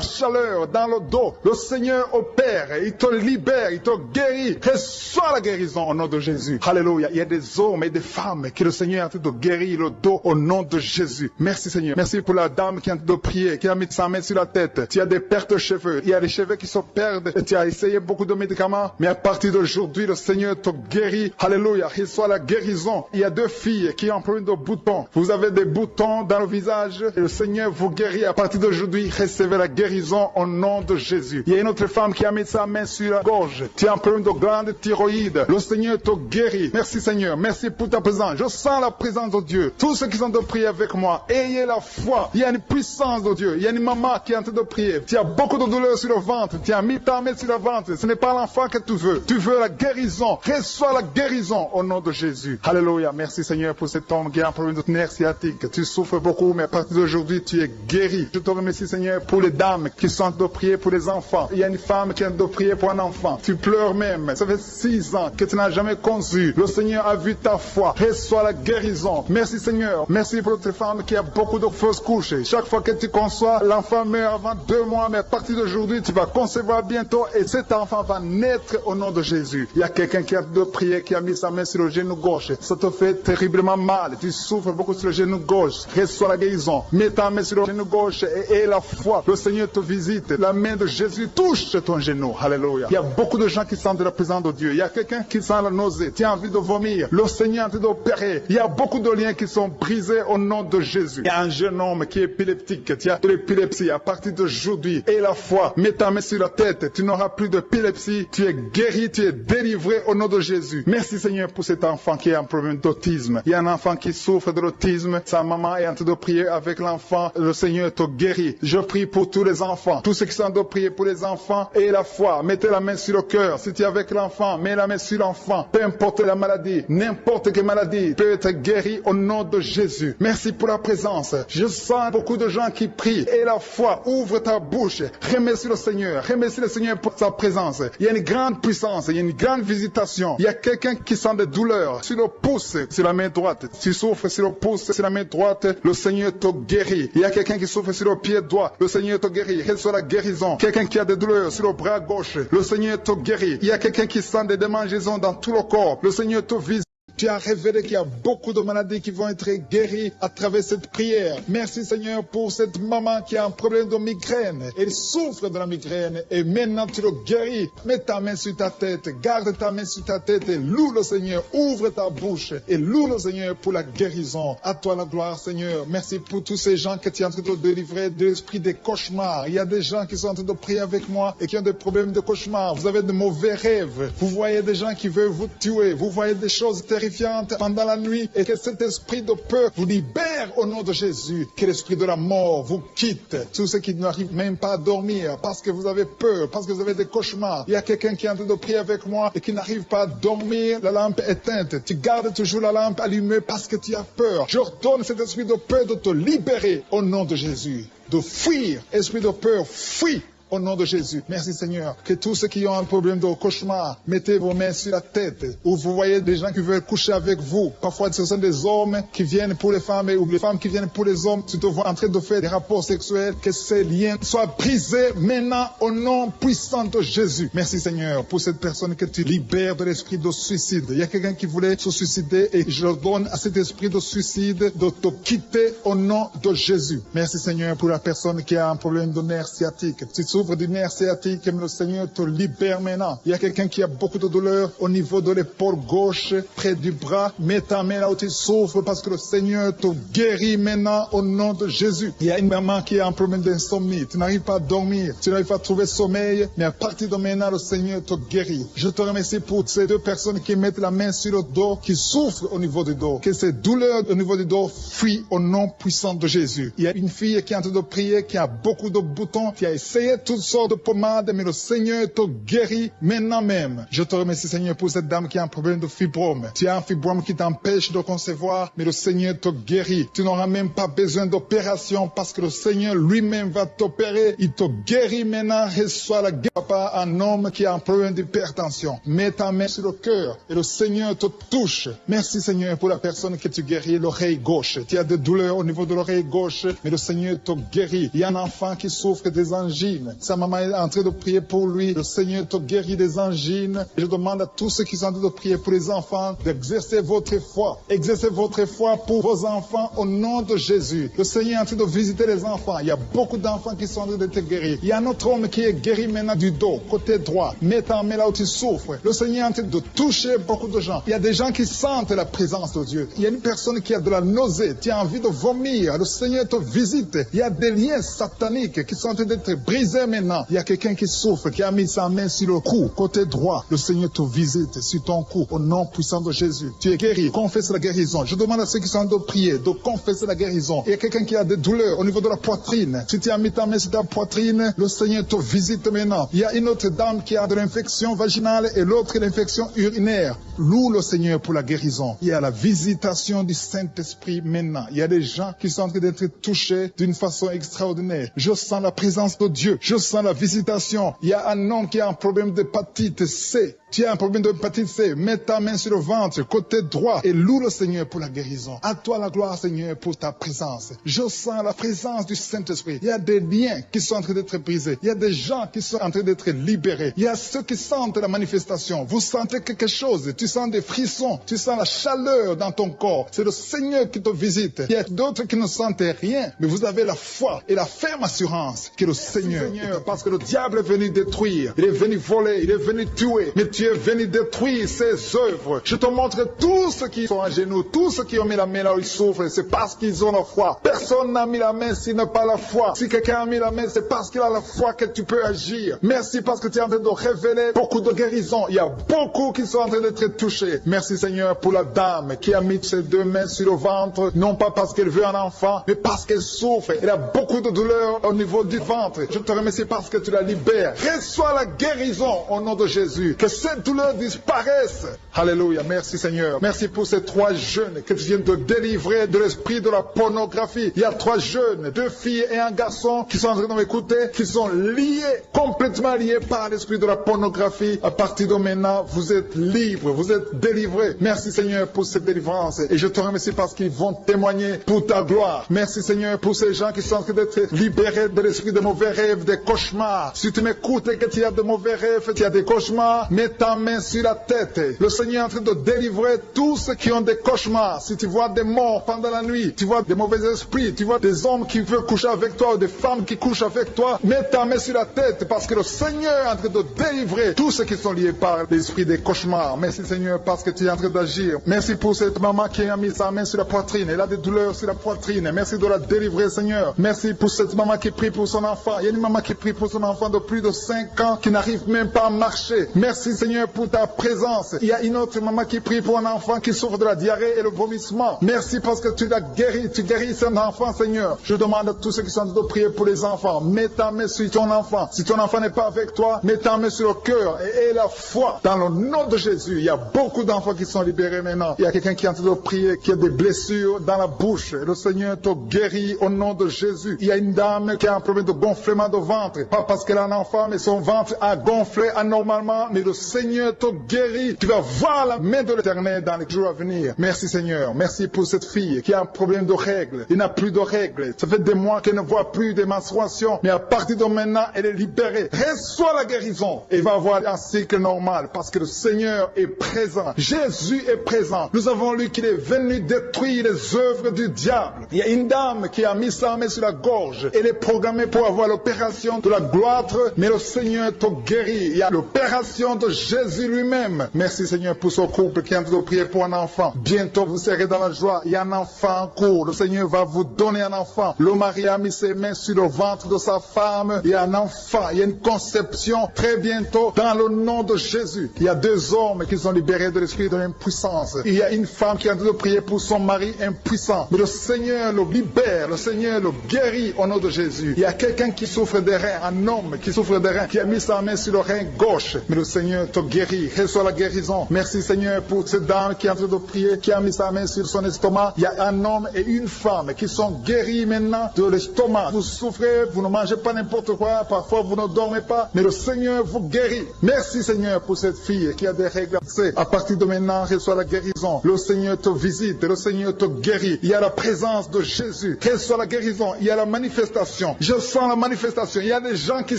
chaleur dans le dos. Le Seigneur opère, il te libère, il te guérit. Reçois la guérison au nom de Jésus. Alléluia. Il y a des hommes et des femmes que le Seigneur est en train de guérir le dos au nom de Jésus. Merci Seigneur. Merci pour la dame qui est en train de prier, qui a mis sa main sur la tête. Tu as des pertes de cheveux. Il y a des cheveux qui se perdent. Et tu as essayé beaucoup de médicaments. Mais à partir d'aujourd'hui, le Seigneur te guérit. Alléluia. Reçois la guérison. Il y a 2 filles qui ont un problème de boutons. Vous avez des boutons dans le visage. Et le Seigneur vous guérit. À partir d'aujourd'hui, recevez la guérison au nom de Jésus. Il y a une autre femme qui a mis sa main sur la gorge. Tu as un problème de glande thyroïde. Le Seigneur te guérit. Merci Seigneur. Merci pour ta présence. Je sens la présence de Dieu. Tous ceux qui sont de prier avec moi, ayez la foi. Il y a une puissance de Dieu. Il y a une maman qui est en train de prier. Tu as beaucoup de douleur sur le ventre. Tu as mis ta main sur le ventre. Ce n'est pas l'enfant que tu veux. Tu veux la guérison. Reçois la guérison au nom de Jésus. Alléluia. Merci Seigneur pour cet homme qui a un problème de nerf sciatique. Tu souffres beaucoup, mais à partir d'aujourd'hui, tu es guéri. Je te remercie Seigneur pour les dames qui sont en train de prier pour les enfants. Il y a une femme qui est en train de prier pour un enfant. Tu pleures même. Ça fait 6 ans que tu n'as jamais conçu. Le Seigneur a vu ta foi. Reçois la guérison. Merci Seigneur. Merci pour notre femme qui a beaucoup de fausses couches. Chaque fois que tu conçois, l'enfant meurt avant 2 mois, mais à partir d'aujourd'hui, tu vas concevoir bientôt et cet enfant va naître au nom de Jésus. Il y a quelqu'un qui a de prier, qui a mis sa main sur le genou gauche. Ça te fait terriblement mal. Tu souffres beaucoup sur le genou gauche. Reçois la guérison. Mets ta main sur le genou gauche et la foi. Le Seigneur te visite. La main de Jésus touche ton genou. Alléluia. Il y a beaucoup de gens qui sentent la présence de Dieu. Il y a quelqu'un qui sent la nausée. Tu as envie de vomir. Le Seigneur est en train d'opérer. Il y a beaucoup de liens qui sont brisés au nom de Jésus. Il y a un jeune homme qui est épileptique. Tu as de l'épilepsie à partir d'aujourd'hui. Et la foi. Mets ta main sur la tête. Tu n'auras plus d'épilepsie. Tu es guéri. Tu es délivré au nom de Jésus. Merci Seigneur pour cet enfant qui a un problème d'autisme. Il y a un enfant qui souffre de l'autisme. Sa maman est en train de prier avec l'enfant. Le Seigneur te guérit. Je prie pour tous les enfants. Tous ceux qui sont en train de prier pour les enfants et la foi. Mettez la main sur le cœur. Si tu es avec l'enfant, mets la main sur l'enfant. Peu importe la maladie, n'importe quelle maladie peut être guérie au nom de Jésus. Merci pour la présence. Je sens beaucoup de gens qui prient. Et la foi, ouvre ta bouche. Remercie le Seigneur. Remercie le Seigneur pour sa présence. Il y a une grande puissance. Il y a une grande visitation. Il y a quelqu'un qui sent des douleurs sur le pouce, sur la main droite. Tu souffres sur le pouce, sur la main droite. Le Seigneur te guérit. Il y a quelqu'un qui souffre sur le pied droit. Le Seigneur te guérit. Reçois la guérison. Quelqu'un qui a des douleurs sur le bras gauche. Le Seigneur te guérit. Il y a quelqu'un qui sent des démangeaisons dans tout le corps. Le Seigneur te visite. Tu as révélé qu'il y a beaucoup de maladies qui vont être guéries à travers cette prière. Merci Seigneur pour cette maman qui a un problème de migraine. Elle souffre de la migraine et maintenant tu le guéris. Mets ta main sur ta tête, garde ta main sur ta tête et loue le Seigneur. Ouvre ta bouche et loue le Seigneur pour la guérison. À toi la gloire Seigneur. Merci pour tous ces gens que tu es en train de délivrer de l'esprit des cauchemars. Il y a des gens qui sont en train de prier avec moi et qui ont des problèmes de cauchemars. Vous avez de mauvais rêves. Vous voyez des gens qui veulent vous tuer. Vous voyez des choses terrifiantes pendant la nuit et que cet esprit de peur vous libère au nom de Jésus. Que l'esprit de la mort vous quitte. Tous ceux qui n'arrivent même pas à dormir parce que vous avez peur, parce que vous avez des cauchemars. Il y a quelqu'un qui est en train de prier avec moi et qui n'arrive pas à dormir, la lampe éteinte. Tu gardes toujours la lampe allumée parce que tu as peur. J'ordonne cet esprit de peur de te libérer au nom de Jésus. De fuir, esprit de peur, fuis. Au nom de Jésus. Merci Seigneur. Que tous ceux qui ont un problème de cauchemar, mettez vos mains sur la tête. Ou vous voyez des gens qui veulent coucher avec vous. Parfois ce sont des hommes qui viennent pour les femmes ou les femmes qui viennent pour les hommes. Tu te vois en train de faire des rapports sexuels. Que ces liens soient brisés maintenant au nom puissant de Jésus. Merci Seigneur pour cette personne que tu libères de l'esprit de suicide. Il y a quelqu'un qui voulait se suicider et je donne à cet esprit de suicide de te quitter au nom de Jésus. Merci Seigneur pour la personne qui a un problème de nerf sciatique. Tu souffres du nerf sciatique, mais le Seigneur te libère maintenant. Il y a quelqu'un qui a beaucoup de douleur au niveau de l'épaule gauche, près du bras. Mets ta main là où tu souffres parce que le Seigneur te guérit maintenant au nom de Jésus. Il y a une maman qui a un problème d'insomnie. Tu n'arrives pas à dormir, tu n'arrives pas à trouver sommeil, mais à partir de maintenant, le Seigneur te guérit. Je te remercie pour ces deux personnes qui mettent la main sur le dos, qui souffrent au niveau du dos. Que ces douleurs au niveau du dos fuient au nom puissant de Jésus. Il y a une fille qui est en train de prier, qui a beaucoup de boutons, qui a essayé toutes sortes de pommades, mais le Seigneur te guérit maintenant même. Je te remercie Seigneur pour cette dame qui a un problème de fibrome. Tu as un fibrome qui t'empêche de concevoir, mais le Seigneur te guérit. Tu n'auras même pas besoin d'opération parce que le Seigneur lui-même va t'opérer. Il te guérit maintenant. Reçois la guérison. Papa, un homme qui a un problème d'hypertension. Mets ta main sur le cœur et le Seigneur te touche. Merci Seigneur pour la personne que tu guéris, l'oreille gauche. Tu as des douleurs au niveau de l'oreille gauche, mais le Seigneur te guérit. Il y a un enfant qui souffre des angines. Sa maman est en train de prier pour lui. Le Seigneur te guérit des angines. Et je demande à tous ceux qui sont en train de prier pour les enfants d'exercer votre foi. Exercez votre foi pour vos enfants au nom de Jésus. Le Seigneur est en train de visiter les enfants. Il y a beaucoup d'enfants qui sont en train d'être guéris. Il y a un autre homme qui est guéri maintenant du dos, côté droit. Mets ta main là où tu souffres. Le Seigneur est en train de toucher beaucoup de gens. Il y a des gens qui sentent la présence de Dieu. Il y a une personne qui a de la nausée. Tu as envie de vomir. Le Seigneur te visite. Il y a des liens sataniques qui sont en train d'être brisés maintenant. Il y a quelqu'un qui souffre, qui a mis sa main sur le cou, côté droit. Le Seigneur te visite sur ton cou, au nom puissant de Jésus. Tu es guéri. Confesse la guérison. Je demande à ceux qui sont en train de prier de confesser la guérison. Il y a quelqu'un qui a des douleurs au niveau de la poitrine. Si tu as mis ta main sur ta poitrine, le Seigneur te visite maintenant. Il y a une autre dame qui a de l'infection vaginale et l'autre l'infection urinaire. Loue le Seigneur pour la guérison. Il y a la visitation du Saint-Esprit maintenant. Il y a des gens qui sont en train d'être touchés d'une façon extraordinaire. Je sens la présence de Dieu. Je sens la visitation. Il y a un homme qui a un problème d'hépatite C. Tu as un problème d'hépatite C, mets ta main sur le ventre, côté droit, et loue le Seigneur pour la guérison. À toi la gloire, Seigneur, pour ta présence. Je sens la présence du Saint-Esprit. Il y a des liens qui sont en train d'être brisés. Il y a des gens qui sont en train d'être libérés. Il y a ceux qui sentent la manifestation. Vous sentez quelque chose. Tu sens des frissons. Tu sens la chaleur dans ton corps. C'est le Seigneur qui te visite. Il y a d'autres qui ne sentent rien, mais vous avez la foi et la ferme assurance que le Seigneur, parce que le diable est venu détruire. Il est venu voler. Il est venu tuer. Mais tu es venu détruire ses œuvres. Je te montre tous ceux qui sont à genoux, tous ceux qui ont mis la main là où ils souffrent, c'est parce qu'ils ont la foi. Personne n'a mis la main s'il n'a pas la foi. Si quelqu'un a mis la main, c'est parce qu'il a la foi que tu peux agir. Merci parce que tu es en train de révéler beaucoup de guérisons. Il y a beaucoup qui sont en train d'être touchés. Merci Seigneur pour la dame qui a mis ses deux mains sur le ventre, non pas parce qu'elle veut un enfant, mais parce qu'elle souffre. Elle a beaucoup de douleur au niveau du ventre. Je te remercie parce que tu la libères. Reçois la guérison au nom de Jésus. Que cette douleur disparaisse. Alléluia. Merci Seigneur. Merci pour ces 3 jeunes que tu viens de délivrer de l'esprit de la pornographie. Il y a 3 jeunes, 2 filles et un garçon qui sont en train de m'écouter, qui sont liés, complètement liés par l'esprit de la pornographie. À partir de maintenant, vous êtes libres, vous êtes délivrés. Merci Seigneur pour cette délivrance. Et je te remercie parce qu'ils vont témoigner pour ta gloire. Merci Seigneur pour ces gens qui sont en train d'être libérés de l'esprit de mauvais rêves, des des cauchemars, si tu m'écoutes et que tu as de mauvais rêves, tu as des cauchemars, mets ta main sur la tête. Le Seigneur est en train de délivrer tous ceux qui ont des cauchemars. Si tu vois des morts pendant la nuit, tu vois des mauvais esprits, tu vois des hommes qui veulent coucher avec toi ou des femmes qui couchent avec toi, mets ta main sur la tête parce que le Seigneur est en train de délivrer tous ceux qui sont liés par l'esprit des cauchemars. Merci Seigneur parce que tu es en train d'agir. Merci pour cette maman qui a mis sa main sur la poitrine. Elle a des douleurs sur la poitrine. Merci de la délivrer Seigneur. Merci pour cette maman qui prie pour son enfant. Il y a une maman qui prie pour son enfant de plus de 5 ans qui n'arrive même pas à marcher. Merci Seigneur pour ta présence. Il y a une autre maman qui prie pour un enfant qui souffre de la diarrhée et le vomissement. Merci parce que tu l'as guéri. Tu guéris cet enfant Seigneur. Je demande à tous ceux qui sont en train de prier pour les enfants. Mets ta main sur ton enfant. Si ton enfant n'est pas avec toi, mets ta main sur le cœur et la foi. Dans le nom de Jésus, il y a beaucoup d'enfants qui sont libérés maintenant. Il y a quelqu'un qui est en train de prier, qui a des blessures dans la bouche. Le Seigneur te guérit au nom de Jésus. Il y a une dame qui a un problème de gonflement de ventre. Pas parce qu'elle a un enfant, mais son ventre a gonflé anormalement. Mais le Seigneur te guérit. Tu vas voir la main de l'Éternel dans les jours à venir. Merci Seigneur. Merci pour cette fille qui a un problème de règles. Il n'a plus de règles. Ça fait des mois qu'elle ne voit plus des menstruations. Mais à partir de maintenant, elle est libérée. Reçois la guérison. Et va avoir un cycle normal parce que le Seigneur est présent. Jésus est présent. Nous avons lu qu'il est venu détruire les œuvres du diable. Il y a une dame qui a mis sa main sur la gorge. Elle est programmée pour avoir l'opération de la gloître, mais le Seigneur te guérit. Il y a l'opération de Jésus lui-même. Merci Seigneur pour ce couple qui est en train de prier pour un enfant. Bientôt vous serez dans la joie. Il y a un enfant en cours. Le Seigneur va vous donner un enfant. Le mari a mis ses mains sur le ventre de sa femme. Il y a un enfant. Il y a une conception très bientôt dans le nom de Jésus. Il y a 2 hommes qui sont libérés de l'esprit de l'impuissance. Il y a une femme qui est en train de prier pour son mari impuissant. Mais le Seigneur le libère. Le Seigneur le guérit au nom de Jésus. Il y a quelqu'un qui souffre des reins. Un homme qui souffre des reins. Qui a mis sa main sur le rein gauche. Mais le Seigneur te guérit. Reçois la guérison. Merci Seigneur pour cette dame qui est en train de prier. Qui a mis sa main sur son estomac. Il y a un homme et une femme qui sont guéris maintenant de l'estomac. Vous souffrez. Vous ne mangez pas n'importe quoi. Parfois vous ne dormez pas. Mais le Seigneur vous guérit. Merci Seigneur pour cette fille qui a des règles. À partir de maintenant, reçois la guérison. Le Seigneur te visite. Le Seigneur te guérit. Il y a la présence de Jésus. Reçois la guérison. Il y a la manifestation. Je sens la manifestation. Il y a des gens qui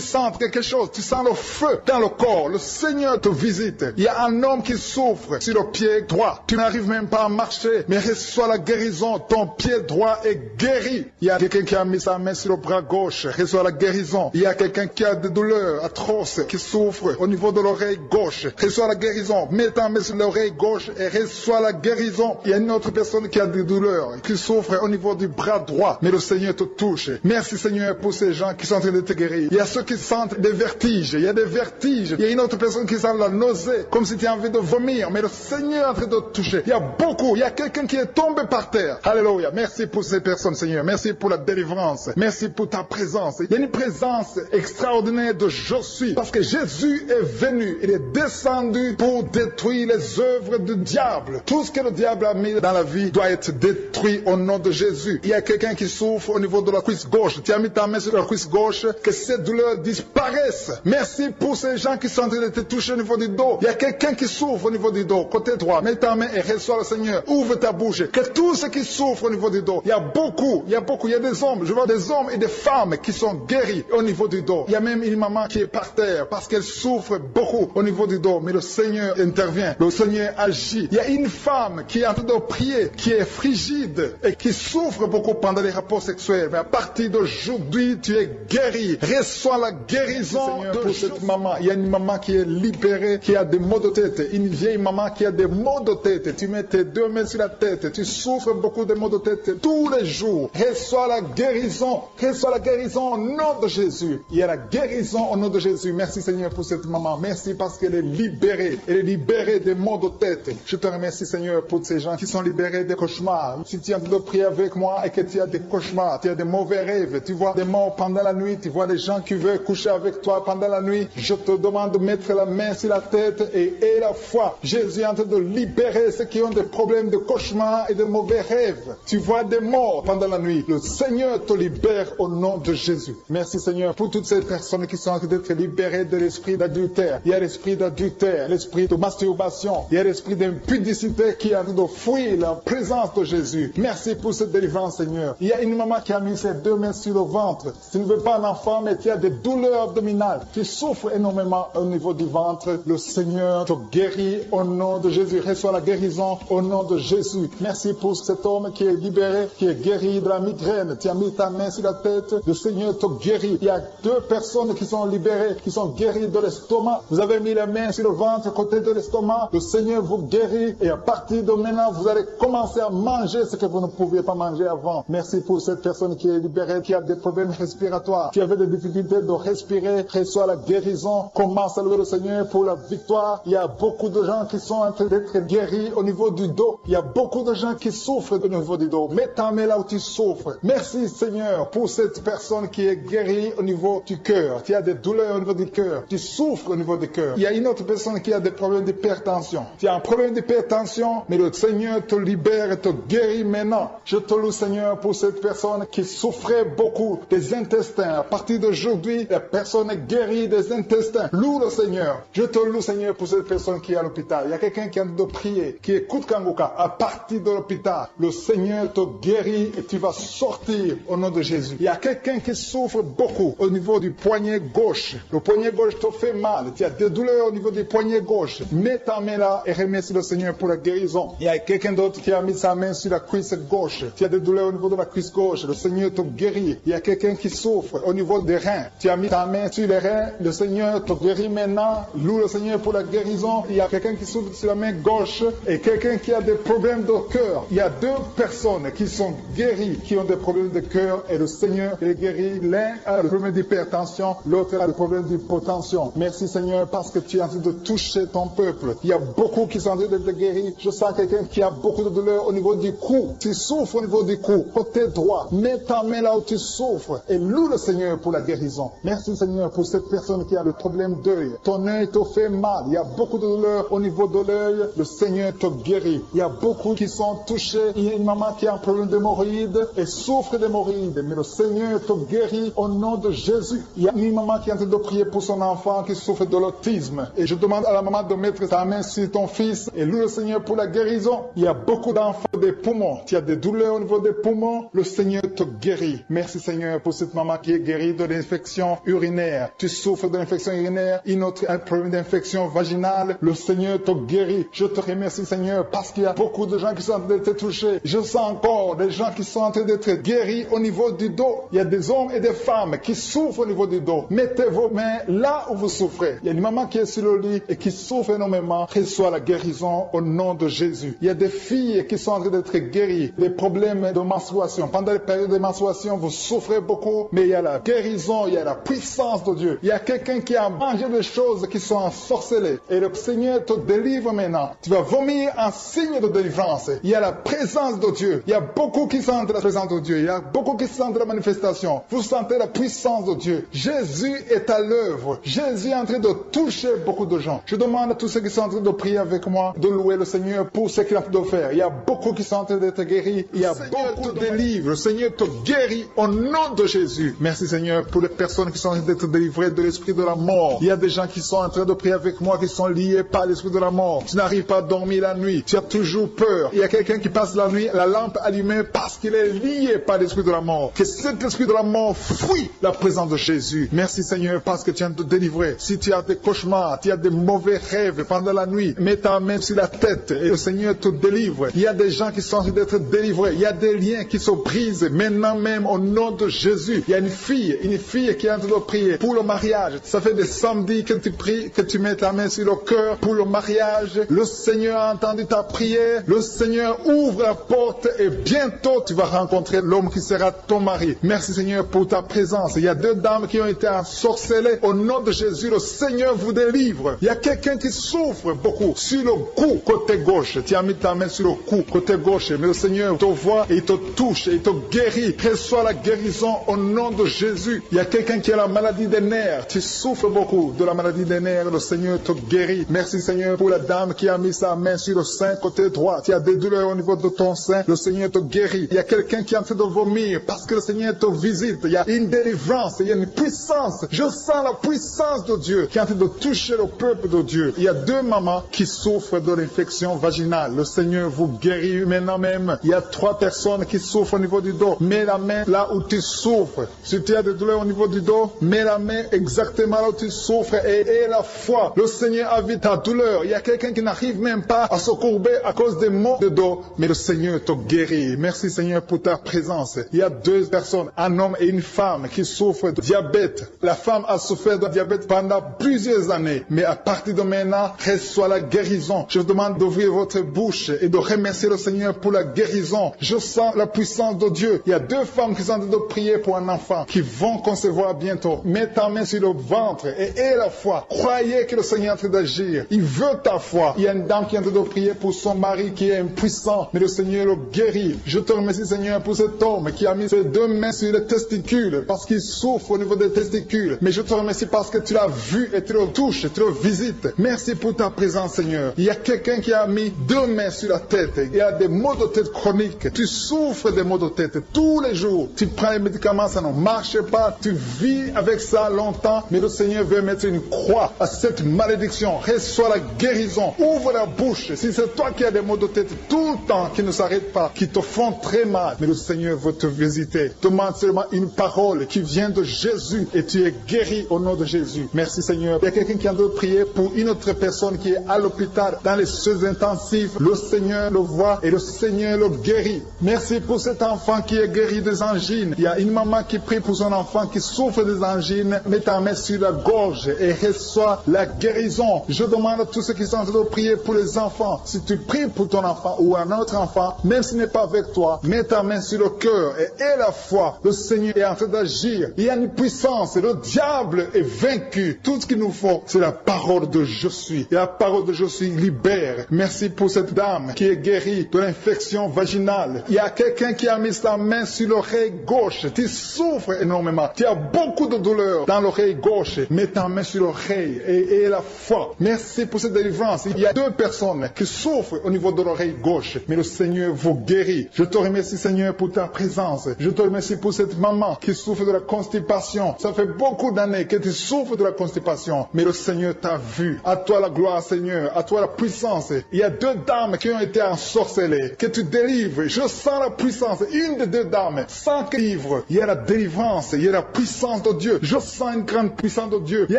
sentent quelque chose. Tu sens le feu dans le corps. Le Seigneur te visite. Il y a un homme qui souffre sur le pied droit. Tu n'arrives même pas à marcher. Mais reçois la guérison. Ton pied droit est guéri. Il y a quelqu'un qui a mis sa main sur le bras gauche. Reçois la guérison. Il y a quelqu'un qui a des douleurs atroces, qui souffre au niveau de l'oreille gauche. Reçois la guérison. Mets ta main sur l'oreille gauche et reçois la guérison. Il y a une autre personne qui a des douleurs, qui souffre au niveau du bras droit. Mais le Seigneur te touche. Merci Seigneur pour ces gens qui sont en train de te guérir. Il y a ceux qui sentent des vertiges. Il y a des vertiges. Il y a une autre personne qui sent la nausée, comme si tu as envie de vomir. Mais le Seigneur est en train de te toucher. Il y a beaucoup. Il y a quelqu'un qui est tombé par terre. Alléluia. Merci pour ces personnes Seigneur. Merci pour la délivrance. Merci pour ta présence. Il y a une présence extraordinaire de je suis. Parce que Jésus est venu. Il est descendu pour détruire les œuvres du diable. Tout ce que le diable a mis dans la vie doit être détruit au nom de Jésus. Il y a quelqu'un qui souffre au niveau de la cuisse gauche. Tu as mis ta main sur la cuisse gauche. Que cette douleur disparaisse. Merci pour ces gens qui sont en train de te toucher au niveau du dos. Il y a quelqu'un qui souffre au niveau du dos. Côté droit. Mets ta main et reçois le Seigneur. Ouvre ta bouche. Que tous ceux qui souffrent au niveau du dos. Il y a beaucoup. Il y a des hommes. Je vois des hommes et des femmes qui sont guéris au niveau du dos. Il y a même une maman qui est par terre parce qu'elle souffre beaucoup au niveau du dos. Mais le Seigneur intervient. Le Seigneur agit. Il y a une femme qui est en train de prier, qui est frigide et qui souffre beaucoup pendant les rapports sexuels. Mais à partir d'aujourd'hui, tu es guéri. Reçois la guérison pour cette maman. Il y a une maman qui est libérée, qui a des maux de tête. Une vieille maman qui a des maux de tête. Tu mets tes 2 mains sur la tête. Tu souffres beaucoup de maux de tête tous les jours. Reçois la guérison. Reçois la guérison au nom de Jésus. Il y a la guérison au nom de Jésus. Merci Seigneur pour cette maman. Merci parce qu'elle est libérée. Elle est libérée des maux de tête. Je te remercie Seigneur pour ces gens qui sont libérés des cauchemars. Si tu es en train de prier avec moi et que tu as des cauchemars, tu as des mauvais rêves, tu vois des morts pendant la nuit, tu vois des gens qui veulent coucher avec toi pendant la nuit, je te demande de mettre la main sur la tête et la foi. Jésus est en train de libérer ceux qui ont des problèmes de cauchemars et de mauvais rêves. Tu vois des morts pendant la nuit. Le Seigneur te libère au nom de Jésus. Merci Seigneur pour toutes ces personnes qui sont en train d'être libérées de l'esprit d'adultère. Il y a l'esprit d'adultère, l'esprit de masturbation, il y a l'esprit d'impudicité qui est en train de fuir la présence de Jésus. Merci pour cette délivrance Seigneur. Il y a une maman qui a mis ses 2 mains sur le ventre. Si tu ne veux pas un enfant, femme et tu as des douleurs abdominales, tu souffres énormément au niveau du ventre, le Seigneur te guérit au nom de Jésus. Reçois la guérison au nom de Jésus. Merci pour cet homme qui est libéré, qui est guéri de la migraine. Tu as mis ta main sur la tête, le Seigneur te guérit. Il y a 2 personnes qui sont libérées, qui sont guéries de l'estomac. Vous avez mis la main sur le ventre, côté de l'estomac. Le Seigneur vous guérit et à partir de maintenant, vous allez commencer à manger ce que vous ne pouviez pas manger avant. Merci pour cette personne qui est libérée, qui a des problèmes respiratoires, qui avait des difficultés de respirer. Reçois la guérison. Commence à louer le Seigneur pour la victoire. Il y a beaucoup de gens qui sont en train d'être guéris au niveau du dos. Il y a beaucoup de gens qui souffrent au niveau du dos. Mets ta main là où tu souffres. Merci Seigneur pour cette personne qui est guérie au niveau du cœur. Tu as des douleurs au niveau du cœur. Tu souffres au niveau du cœur. Il y a une autre personne qui a des problèmes d'hypertension. Tu as un problème d'hypertension, mais le Seigneur te libère et te guérit maintenant. Je te loue Seigneur pour cette personne qui souffrait beaucoup des intestins. À partir d'aujourd'hui, la personne est guérie des intestins. Loue le Seigneur. Je te loue Seigneur pour cette personne qui est à l'hôpital. Il y a quelqu'un qui a de prier, qui écoute Kanguka. À partir de l'hôpital, le Seigneur te guérit et tu vas sortir au nom de Jésus. Il y a quelqu'un qui souffre beaucoup au niveau du poignet gauche. Le poignet gauche te fait mal. Tu as des douleurs au niveau du poignet gauche. Mets ta main là et remercie le Seigneur pour la guérison. Il y a quelqu'un d'autre qui a mis sa main sur la cuisse gauche. Tu as des douleurs au niveau de la cuisse gauche. Le Seigneur te guérit. Il y a quelqu'un qui souffre au niveau des reins. Tu as mis ta main sur les reins. Le Seigneur te guérit maintenant. Loue le Seigneur pour la guérison. Il y a quelqu'un qui souffre sur la main gauche et quelqu'un qui a des problèmes de cœur. Il y a 2 personnes qui sont guéries, qui ont des problèmes de cœur et le Seigneur les guérit. L'un a le problème d'hypertension, l'autre a le problème d'hypotension. Merci Seigneur parce que tu es en train de toucher ton peuple. Il y a beaucoup qui sont en train d'être guéris. Je sens quelqu'un qui a beaucoup de douleur au niveau du cou. Tu souffres au niveau du cou, côté droit. Mets ta main là où tu souffres et loue le Seigneur pour la guérison. Merci Seigneur pour cette personne qui a le problème d'œil. Ton œil te fait mal. Il y a beaucoup de douleur au niveau de l'œil. Le Seigneur te guérit. Il y a beaucoup qui sont touchés. Il y a une maman qui a un problème d'hémorroïdes et souffre d'hémorroïdes. Mais le Seigneur te guérit au nom de Jésus. Il y a une maman qui est en train de prier pour son enfant qui souffre de l'autisme. Et je demande à la maman de mettre sa main sur ton fils et loue le Seigneur pour la guérison. Il y a beaucoup d'enfants des poumons. Tu as des douleurs au niveau des poumons. Le Seigneur te guérit. Merci Seigneur pour cette maman qui est guérie de l'infection urinaire. Tu souffres de l'infection urinaire. Une autre a un problème d'infection vaginale. Le Seigneur te guérit. Je te remercie Seigneur parce qu'il y a beaucoup de gens qui sont en train d'être touchés. Je sens encore des gens qui sont en train d'être guéris au niveau du dos. Il y a des hommes et des femmes qui souffrent au niveau du dos. Mettez vos mains là où vous souffrez. Il y a une maman qui est sur le lit et qui souffre énormément. Reçois la guérison au nom de Jésus. Il y a des filles qui sont en train d'être guéries. Des problèmes de menstruation. Pendant les périodes de menstruation, vous souffrez beaucoup, mais il y a la guérison, il y a la puissance de Dieu. Il y a quelqu'un qui a mangé des choses qui sont ensorcelées. Et le Seigneur te délivre maintenant. Tu vas vomir un signe de délivrance. Il y a la présence de Dieu. Il y a beaucoup qui sentent la présence de Dieu. Il y a beaucoup qui sentent la manifestation. Vous sentez la puissance de Dieu. Jésus est à l'œuvre. Jésus est en train de toucher beaucoup de gens. Je demande à tous ceux qui sont en train de prier avec moi de louer le Seigneur pour ce qu'il est en train de faire. Il y a beaucoup qui sont en train d'être guéris. Il y a beaucoup de délivres. Le Seigneur te guérit au nom de Jésus. Merci Seigneur pour les personnes qui sont en train d'être délivrées de l'esprit de la mort. Il y a des gens qui sont en train de prier avec moi qui sont liés par l'esprit de la mort. Tu n'arrives pas à dormir la nuit. Tu as toujours peur. Il y a quelqu'un qui passe la nuit, la lampe allumée parce qu'il est lié par l'esprit de la mort. Que cet esprit de la mort fuit la présence de Jésus. Merci Seigneur parce que tu viens de te délivrer. Si tu as des cauchemars, tu as des mauvais rêves pendant la nuit, mets ta main sur la tête et le Seigneur te délivre. Il y a des gens qui sont en train d'être délivrés. Il y a des liens qui se brisent maintenant même au nom de Jésus. Il y a une fille qui est en train de prier pour le mariage. Ça fait des samedis que tu pries, que tu mets ta main sur le cœur pour le mariage. Le Seigneur a entendu ta prière. Le Seigneur ouvre la porte et bientôt tu vas rencontrer l'homme qui sera ton mari. Merci Seigneur pour ta présence. Il y a 2 dames qui ont été ensorcelées. Au nom de Jésus, le Seigneur vous délivre. Il y a quelqu'un qui souffre beaucoup sur le cou, côté gauche. Tu as mis ta main sur le cou, côté gauche. Mais le Seigneur te voit et il te touche et il te guérit. Reçois la guérison au nom de Jésus. Il y a quelqu'un qui a la maladie des nerfs. Tu souffres beaucoup de la maladie des nerfs. Le Seigneur te guérit. Merci Seigneur pour la dame qui a mis sa main sur le sein côté droit. Tu as des douleurs au niveau de ton sein. Le Seigneur te guérit. Il y a quelqu'un qui est en train de vomir parce que le Seigneur te visite. Il y a une délivrance. Il y a une puissance. Je sens la puissance de Dieu qui est en train de toucher le peuple de Dieu. Il y a 2 mamans qui souffrent de l'infection vaginale. Le Seigneur vous guérit maintenant même. Il y a 3 personnes qui souffrent au niveau du dos. Mets la main là où tu souffres. Si tu as des douleurs au niveau du dos, mets la main exactement là où tu souffres et la foi. Le Seigneur a vu ta douleur. Il y a quelqu'un qui n'arrive même pas à se courber à cause des maux de dos, mais le Seigneur te guérit. Merci Seigneur pour ta présence. Il y a deux personnes, un homme et une femme qui souffrent de diabète. La femme a souffert de diabète pendant plusieurs années, mais à partir de maintenant, reçoit la guérison. Je vous demande d'ouvrir votre bouche et de remercier le Seigneur pour la guérison. Je sens la puissance de Dieu. Il y a deux femmes qui sont en train de prier pour un enfant qui vont concevoir bientôt. Mets ta main sur le ventre et aie la foi. Croyez que le Seigneur est en train d'agir. Il veut ta foi. Il y a une dame qui est en train de prier pour son mari qui est impuissant, mais le Seigneur le guérit. Je te remercie Seigneur pour cet homme qui a mis ses deux mains sur les testicules parce qu'il souffre au niveau des testicules. Mais je te remercie parce que tu l'as vu et tu le touches, tu le visites. Merci pour ta présence Seigneur. Il y a quelqu'un qui a mis deux mains sur la tête. Il y a des maux de tête chroniques. Tu souffres des maux de tête tous les jours. Tu prends les médicaments, ça ne marche pas. Tu vis avec ça longtemps, mais le Seigneur veut mettre une croix à cette malédiction. Reçois la guérison. Ouvre la bouche. Si c'est toi qui as des maux de tête tout le temps, qui ne s'arrêtent pas, qui te font très mal, mais le Seigneur veut te visiter. Demande seulement une parole qui vient de Jésus et tu es guéri au nom de Jésus. Merci Seigneur. Il y a quelqu'un qui a de prier pour une autre personne qui est à l'hôpital dans les soins intensifs. Le Seigneur le voit et le Seigneur le guérit. Merci pour cet enfant qui est guéri des angines. Il y a une maman qui prie pour son enfant qui souffre des angines. Mets ta main sur la gorge et reçois la guérison. Je demande à tous ceux qui sont en train de prier pour les enfants. Si tu pries pour ton enfant ou un autre enfant, même s'il n'est pas avec toi, mets ta main sur le cœur et aie la foi. Le Seigneur est en train d'agir. Il y a une puissance. Le diable est vaincu. Tout ce qu'il nous faut, c'est la parole de je suis. Et la parole de je suis libère. Merci pour cette dame qui est guérie de l'infection vaginale. Il y a quelqu'un qui a mis sa main sur l'oreille gauche. Tu souffres énormément. Tu as beaucoup de douleur dans l'oreille gauche. Mets ta main sur l'oreille et aie la foi. Merci pour cette délivrance. Il y a deux personnes qui souffrent au niveau de l'oreille gauche, mais le Seigneur vous guérit. Je te remercie Seigneur pour ta présence. Je te remercie pour cette maman qui souffre de la constipation. Ça fait beaucoup d'années que tu souffres de la constipation, mais le Seigneur t'a vu. À toi la gloire Seigneur, à toi la puissance. Il y a deux dames qui ont été ensorcelées, que tu délivres. Je sens la puissance. Une des deux dames, sans livre, il y a la délivrance, il y a la puissance de Dieu. Je sens une grande puissance de Dieu. Il y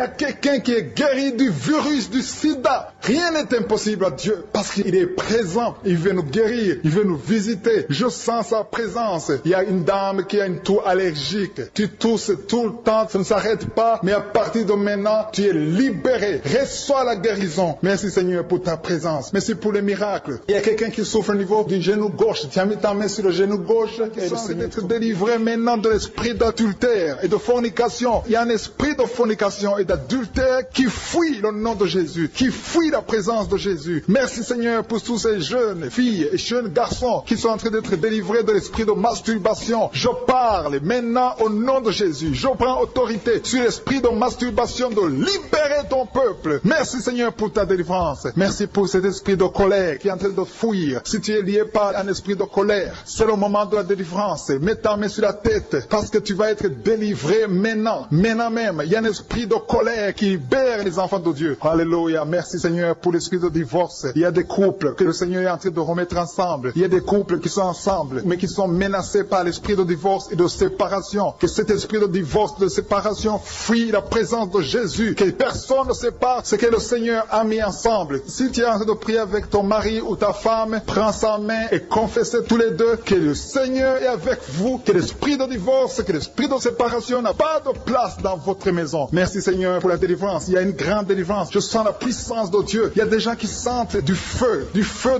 a quelqu'un qui est guéri du virus du sida. Rien n'est impossible à Dieu parce qu'il est présent. Il veut nous guérir, il veut nous visiter. Je sens sa présence. Il y a une dame qui a une toux allergique. Tu tousses tout le temps, ça ne s'arrête pas, mais à partir de maintenant, tu es libéré. Reçois la guérison. Merci Seigneur pour ta présence. Merci pour les miracles. Il y a quelqu'un qui souffre au niveau du genou gauche. Tu as mis ta main sur le genou gauche et le Seigneur être délivré maintenant de l'esprit d'adultère et de fornication. Il y a un esprit de fornication et d'adultère qui fuit le nom de Jésus, qui fuit la présence de Jésus. Merci Seigneur pour tous ces jeunes filles et jeunes garçons qui sont en train d'être délivrés de l'esprit de masturbation. Je parle maintenant au nom de Jésus. Je prends autorité sur l'esprit de masturbation de libérer ton peuple. Merci Seigneur pour ta délivrance. Merci pour cet esprit de colère qui est en train de fuir. Si tu es lié par un esprit de colère, c'est le moment de la délivrance. Mets ta main sur la tête parce que tu vas être délivré maintenant. Maintenant même, il y a un esprit de colère qui libère les enfants de Dieu. Alléluia. Merci Seigneur pour l'esprit de divorce. Il y a des couples que le Seigneur est en train de remettre ensemble. Il y a des couples qui sont ensemble mais qui sont menacés par l'esprit de divorce et de séparation. Que cet esprit de divorce, de séparation fuit la présence de Jésus. Que personne ne sépare ce que le Seigneur a mis ensemble. Si tu es en train de prier avec ton mari ou ta femme, prends sa main et confessez tous les deux que le Seigneur est avec vous, que l'esprit de divorce, que l'esprit de séparation n'a pas de place dans votre maison. Merci Seigneur pour la délivrance. Il y a une grande délivrance. Je sens la puissance de Dieu. Il y a des gens qui sentent du feu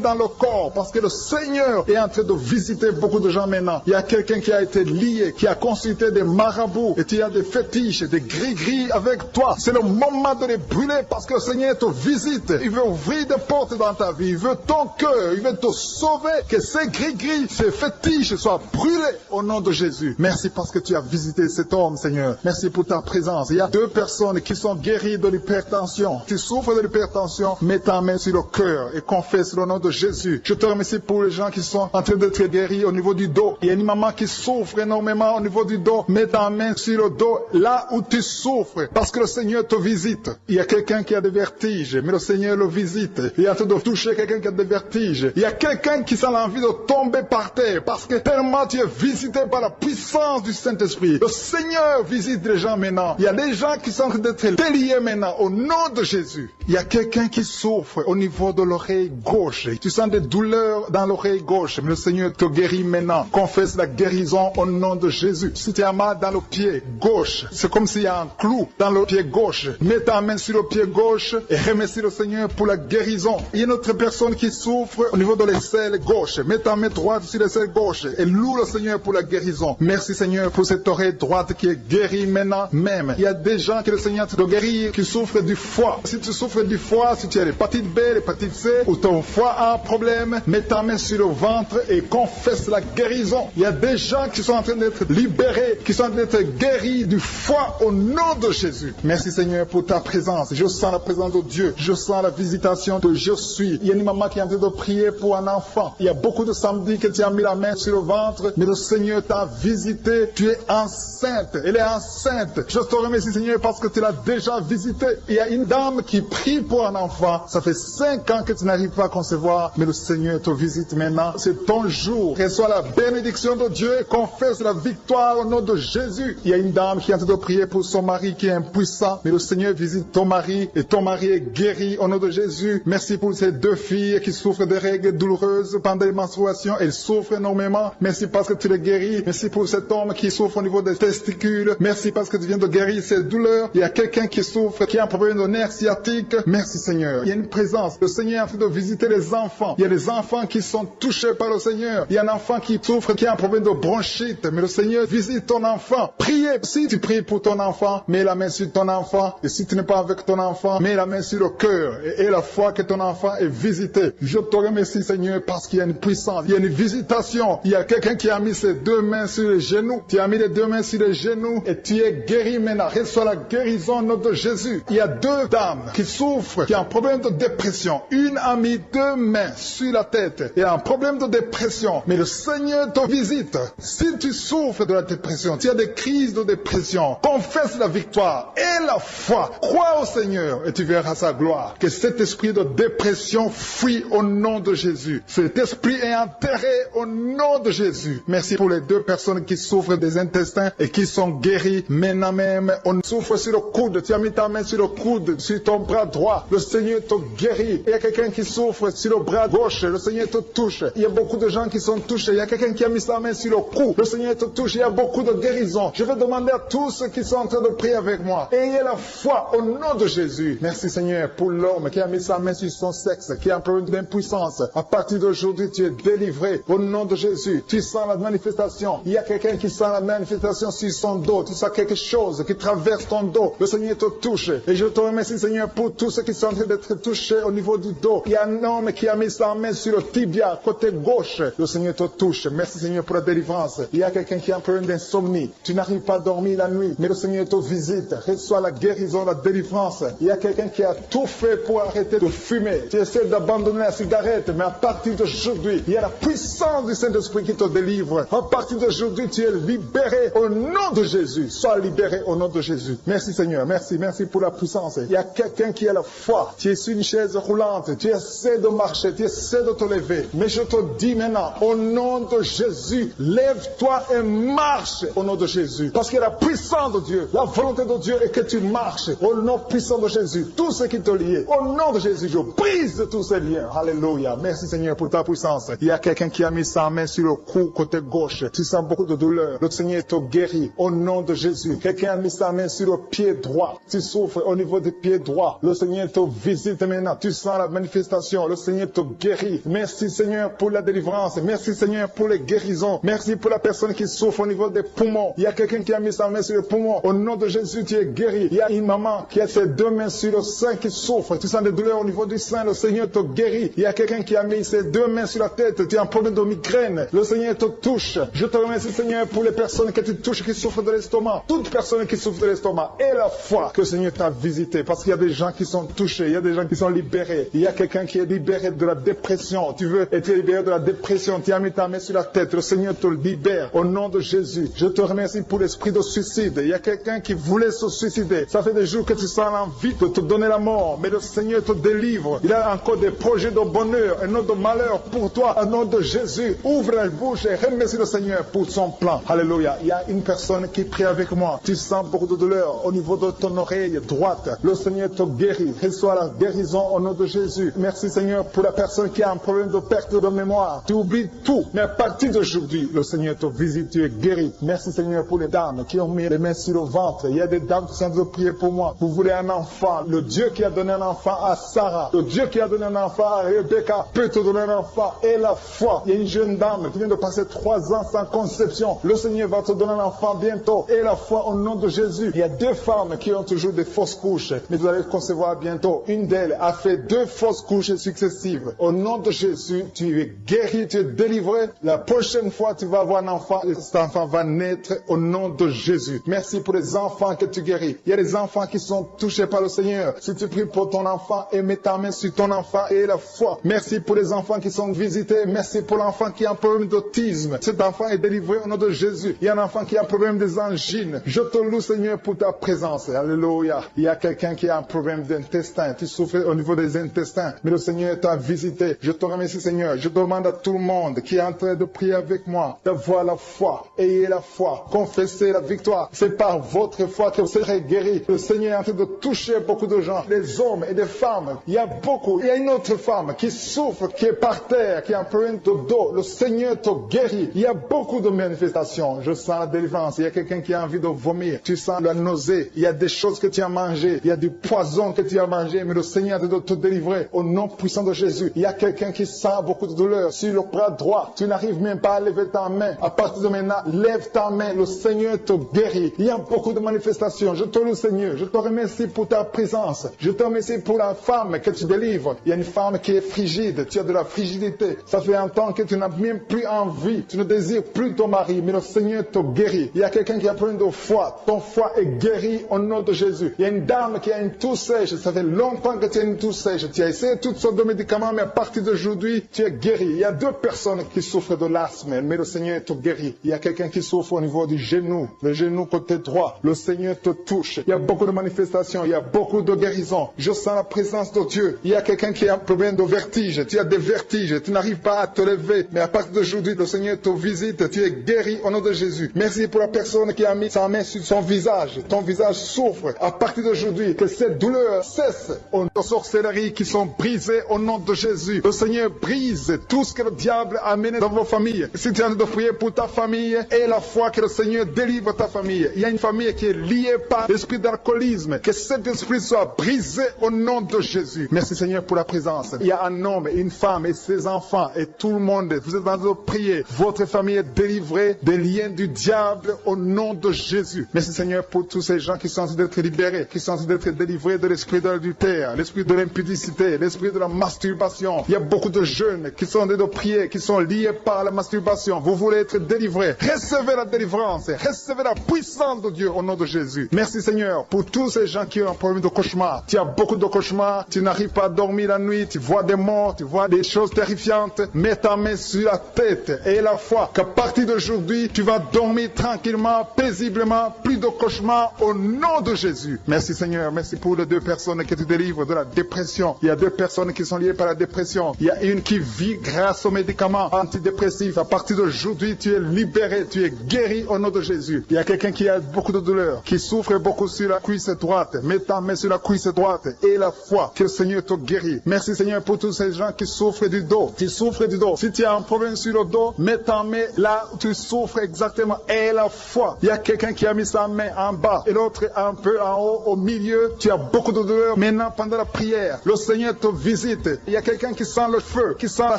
dans le corps parce que le Seigneur est en train de visiter beaucoup de gens maintenant. Il y a quelqu'un qui a été lié, qui a consulté des marabouts et tu as des fétiches, des gris-gris avec toi. C'est le moment de les brûler parce que le Seigneur te visite. Il veut ouvrir des portes dans ta vie. Il veut ton cœur. Il veut te sauver. Que ces gris-gris, ces fétiches soient brûlés au nom de Jésus. Merci parce que tu as visité cet homme, Seigneur. Merci pour ta présence. Il y a deux personnes qui sont guéries de l'hypertension. Tu souffres de l'hypertension, mets ta main sur le cœur et confesse le nom de Jésus. Je te remercie pour les gens qui sont en train d'être guéris au niveau du dos. Il y a une maman qui souffre énormément au niveau du dos. Mets ta main sur le dos là où tu souffres parce que le Seigneur te visite. Il y a quelqu'un qui a des vertiges, mais le Seigneur le visite. Il est en train de toucher quelqu'un qui a des vertiges. Il y a quelqu'un qui sent l'envie de tomber par terre parce que tellement tu es visité par la puissance du Saint-Esprit. Le Seigneur visite les gens maintenant. Il y a des gens qui sont en train d'être déliés maintenant au nom de Jésus. Il y a quelqu'un qui souffre au niveau de l'oreille gauche. Tu sens des douleurs dans l'oreille gauche, mais le Seigneur te guérit maintenant. Confesse la guérison au nom de Jésus. Si tu as mal dans le pied gauche, c'est comme s'il y a un clou dans le pied gauche. Mets ta main sur le pied gauche et remercie le Seigneur pour la guérison. Il y a une autre personne qui souffre au niveau de l'aisselle gauche. Mets ta main droite sur l'aisselle gauche et loue le Seigneur pour la guérison. Merci Seigneur pour cette oreille droite qui est guérie maintenant même. Il y a des gens que le Seigneur te guérit qui souffrent du foie. Si tu souffres du foie, si tu as l'hépatite B, l'hépatite C, ou ton foie a un problème, mets ta main sur le ventre et confesse la guérison. Il y a des gens qui sont en train d'être libérés, qui sont en train d'être guéris du foie au nom de Jésus. Merci Seigneur pour ta présence. Je sens la présence de Dieu. Je sens la visitation de je suis. Il y a une maman qui est en train de prier pour un enfant. Il y a beaucoup de samedis que tu as mis la main sur le ventre, mais le Seigneur t'a visité. Tu es enceinte. Elle est enceinte. Je te remercie Seigneur parce que tu l'as déjà visité. Il y a une dame qui prie pour un enfant. Ça fait 5 ans que tu n'arrives pas à concevoir, mais le Seigneur te visite maintenant. C'est ton jour. Reçois la bénédiction de Dieu et confesse la victoire au nom de Jésus. Il y a une dame qui est en train de prier pour son mari qui est impuissant, mais le Seigneur visite ton mari et ton mari est guéri au nom de Jésus. Merci pour ces 2 filles qui souffrent de règles douloureuses pendant les menstruations. Elles souffrent énormément. Merci parce que tu les guéris. Merci pour cet homme qui souffre au niveau des testicules. Merci parce que tu viens de guérir ces douleurs. Il y a quelqu'un qui souffre, qui a un problème de nerf sciatique. Merci Seigneur. Il y a une présence. Le Seigneur est en train de visiter les enfants. Il y a des enfants qui sont touchés par le Seigneur. Il y a un enfant qui souffre, qui a un problème de bronchite. Mais le Seigneur visite ton enfant. Priez. Si tu pries pour ton enfant, mets la main sur ton enfant. Et si tu n'es pas avec ton enfant, mets la main sur le cœur. Et la foi que ton enfant est visité. Je te remercie Seigneur parce qu'il y a une puissance. Il y a une visitation. Il y a quelqu'un qui a mis ses 2 mains sur les genoux. Tu as mis les 2 mains sur les genoux et tu es guéri maintenant. Reçois la guérison au nom de Jésus. Il y a 2 dames qui souffrent, qui ont un problème de dépression. Une a mis 2 mains sur la tête et a un problème de dépression. Mais le Seigneur te visite. Si tu souffres de la dépression, tu as des crises de dépression, confesse la victoire et la foi. Crois au Seigneur et tu verras sa gloire. Que cet esprit de dépression fuit au nom de Jésus. Cet esprit est enterré au nom de Jésus. Merci pour les 2 personnes qui souffrent des intestins et qui sont guéries maintenant même. On souffre sur le coude. Tu as mis ta main sur le coude, sur ton bras droit. Le Seigneur te guérit. Il y a quelqu'un qui souffre sur le bras gauche. Le Seigneur te touche. Il y a beaucoup de gens qui sont touchés. Il y a quelqu'un qui a mis sa main sur le cou. Le Seigneur te touche. Il y a beaucoup de guérisons. Je vais demander à tous ceux qui sont en train de prier avec moi. Ayez la foi au nom de Jésus. Merci Seigneur pour l'homme qui a mis sa main sur son sexe, qui a un problème d'impuissance. À partir d'aujourd'hui, tu es délivré au nom de Jésus. Tu sens la manifestation. Il y a quelqu'un qui sent la manifestation sur son dos. Tu sens quelque chose qui traverse ton dos. Le Seigneur te touche. Et je te remercie Seigneur pour tous ceux qui sont en train d'être touchés au niveau du dos. Il y a un homme qui a mis sa main sur le tibia, côté gauche. Le Seigneur te touche. Merci Seigneur pour la délivrance. Il y a quelqu'un qui a un problème d'insomnie. Tu n'arrives pas à dormir la nuit, mais le Seigneur te visite. Reçois la guérison, la délivrance. Il y a quelqu'un qui a tout fait pour arrêter de fumer. Tu essaies d'abandonner la cigarette, mais à partir d'aujourd'hui, il y a la puissance du Saint-Esprit qui te délivre. À partir d'aujourd'hui, tu es libéré au nom de Jésus. Sois libéré au nom de Jésus. Merci Seigneur. Merci pour la puissance. Il y a quelqu'un qui a la foi. Tu es sur une chaise roulante. Tu essaies de marcher. Tu essaies de te lever. Mais je te dis maintenant, au nom de Jésus, lève-toi et marche au nom de Jésus. Parce qu'il y a la puissance de Dieu. La volonté de Dieu est que tu marches au nom puissant de Jésus. Tout ce qui te lie, au nom de Jésus, je brise tous ces liens. Alléluia. Merci Seigneur pour ta puissance. Il y a quelqu'un qui a mis sa main sur le cou côté gauche. Tu sens beaucoup de douleur. Le Seigneur te guérit au nom de Jésus. Quelqu'un a mis sa main sur le pied droit. Tu souffres au niveau du pied droit. Le Seigneur te visite maintenant. Tu sens la manifestation. Le Seigneur te guérit. Merci Seigneur pour la délivrance. Merci Seigneur pour les guérisons. Merci pour la personne qui souffre au niveau des poumons. Il y a quelqu'un qui a mis sa main sur le poumon. Au nom de Jésus, tu es guéri. Il y a une maman qui a ses 2 mains sur le sein qui souffre. Tu sens des douleurs au niveau du sein. Le Seigneur te guérit. Il y a quelqu'un qui a mis ses 2 mains sur la tête. Tu as un problème de migraine. Le Seigneur te touche. Je te remercie Seigneur pour les personnes que tu touches qui souffrent de l'estomac. Toute personne qui souffre de l'estomac. Et la foi que le Seigneur t'a visité. Parce qu'il y a des gens qui sont touchés. Il y a des gens qui sont libérés. Il y a quelqu'un qui est libéré de la dépression. Tu veux être libéré de la dépression. Tu as mis ta main sur la tête. Le Seigneur te libère. Au nom de Jésus. Je te remercie pour l'esprit de suicide. Il y a quelqu'un qui voulait se suicider. Ça fait des jours que tu sens l'envie de te donner la mort. Mais le Seigneur te délivre. Il a encore des projets de bonheur et non de malheur pour toi. Au nom de Jésus. Ouvre la bouche et remercie le Seigneur pour son plan. Alléluia. Il y a une une personne qui prie avec moi. Tu sens beaucoup de douleur au niveau de ton oreille droite. Le Seigneur te guérit. Reçois la guérison au nom de Jésus. Merci Seigneur pour la personne qui a un problème de perte de mémoire. Tu oublies tout. Mais à partir d'aujourd'hui, le Seigneur te visite, tu es guéri. Merci Seigneur pour les dames qui ont mis les mains sur le ventre. Il y a des dames qui sont en train de prier pour moi. Vous voulez un enfant. Le Dieu qui a donné un enfant à Sarah, le Dieu qui a donné un enfant à Rebecca peut te donner un enfant. Et la foi. Il y a une jeune dame qui vient de passer 3 ans sans conception. Le Seigneur va te donner un enfant bientôt. Et la foi au nom de Jésus. Il y a 2 femmes qui ont toujours des fausses couches. Mais vous allez concevoir bientôt. Une d'elles a fait 2 fausses couches successives. Au nom de Jésus, tu es guéri, tu es délivré. La prochaine fois, tu vas avoir un enfant. Et cet enfant va naître au nom de Jésus. Merci pour les enfants que tu guéris. Il y a des enfants qui sont touchés par le Seigneur. Si tu pries pour ton enfant et mets ta main sur ton enfant et la foi. Merci pour les enfants qui sont visités. Merci pour l'enfant qui a un problème d'autisme. Cet enfant est délivré au nom de Jésus. Il y a un enfant qui a un problème des angines. Je te loue, Seigneur, pour ta présence. Alléluia. Il y a quelqu'un qui a un problème d'intestin. Tu souffres au niveau des intestins. Mais le Seigneur t'a visité. Je te remercie, Seigneur. Je demande à tout le monde qui est en train de prier avec moi d'avoir la foi. Ayez la foi. Confessez la victoire. C'est par votre foi que vous serez guéris. Le Seigneur est en train de toucher beaucoup de gens. Des hommes et des femmes. Il y a beaucoup. Il y a une autre femme qui souffre, qui est par terre, qui a un problème de dos. Le Seigneur te guérit. Il y a beaucoup de manifestations. Je sens la délivrance. Il y a quelqu'un qui a envie de vomir. Tu sens la nausée. Il y a des choses que tu as mangées. Il y a du poison que tu as mangé. Mais le Seigneur doit te délivrer au nom puissant de Jésus. Il y a quelqu'un qui sent beaucoup de douleur sur le bras droit. Tu n'arrives même pas à lever ta main. À partir de maintenant, lève ta main. Le Seigneur te guérit. Il y a beaucoup de manifestations. Je te loue, Seigneur. Je te remercie pour ta présence. Je te remercie pour la femme que tu délivres. Il y a une femme qui est frigide. Tu as de la frigidité. Ça fait un temps que tu n'as même plus envie. Tu ne désires plus ton mari. Mais le Seigneur te guérit. Il y a quelqu'un qui a plein de foi. Ton foie est guéri au nom de Jésus. Il y a une dame qui a une toux sèche. Ça fait longtemps que tu as une toux sèche. Tu as essayé toutes sortes de médicaments, mais à partir d'aujourd'hui, tu es guéri. Il y a 2 personnes qui souffrent de l'asthme, mais le Seigneur te guérit. Il y a quelqu'un qui souffre au niveau du genou, le genou côté droit. Le Seigneur te touche. Il y a beaucoup de manifestations. Il y a beaucoup de guérisons. Je sens la présence de Dieu. Il y a quelqu'un qui a un problème de vertige. Tu as des vertiges. Tu n'arrives pas à te lever. Mais à partir d'aujourd'hui, le Seigneur te visite. Tu es guéri au nom de Jésus. Merci pour la personne qui a mis sa main sur son visage. Ton visage souffre. À partir d'aujourd'hui, que cette douleur cesse. Aux sorcelleries qui sont brisées au nom de Jésus. Le Seigneur brise tout ce que le diable a amené dans vos familles. Si tu es en train de prier pour ta famille, et la foi que le Seigneur délivre ta famille. Il y a une famille qui est liée par l'esprit d'alcoolisme. Que cet esprit soit brisé au nom de Jésus. Merci Seigneur pour la présence. Il y a un homme, une femme et ses enfants et tout le monde. Vous êtes en train de prier. Votre famille est délivrée des liens du diable au nom de Jésus. Merci Seigneur pour tous ces gens qui sont en train d'être libérés, qui sont en train d'être délivrés de l'esprit de l'adultère, l'esprit de l'impudicité, l'esprit de la masturbation. Il y a beaucoup de jeunes qui sont en train de prier, qui sont liés par la masturbation. Vous voulez être délivrés. Recevez la délivrance. Recevez la puissance de Dieu au nom de Jésus. Merci Seigneur pour tous ces gens qui ont un problème de cauchemar. Tu as beaucoup de cauchemars. Tu n'arrives pas à dormir la nuit. Tu vois des morts. Tu vois des choses terrifiantes. Mets ta main sur la tête et la foi qu'à partir d'aujourd'hui, tu vas dormir tranquillement, paisiblement. Plus de cauchemars au nom de Jésus. Merci Seigneur. Merci pour les 2 personnes que tu délivres de la dépression. Il y a 2 personnes qui sont liées par la dépression. Il y a une qui vit grâce aux médicaments antidépressifs. À partir d'aujourd'hui, tu es libéré. Tu es guéri au nom de Jésus. Il y a quelqu'un qui a beaucoup de douleur, qui souffre beaucoup sur la cuisse droite. Mets ta main sur la cuisse droite et la foi que le Seigneur te guérit. Merci Seigneur pour tous ces gens qui souffrent du dos. Tu souffres du dos. Si tu as un problème sur le dos, mets ta main là où tu souffres exactement et la foi. Il y a quelqu'un qui a mis sa main en bas et l'autre un peu en haut, au milieu. Tu as beaucoup de douleur. Maintenant, pendant la prière, le Seigneur te visite. Il y a quelqu'un qui sent le feu, qui sent la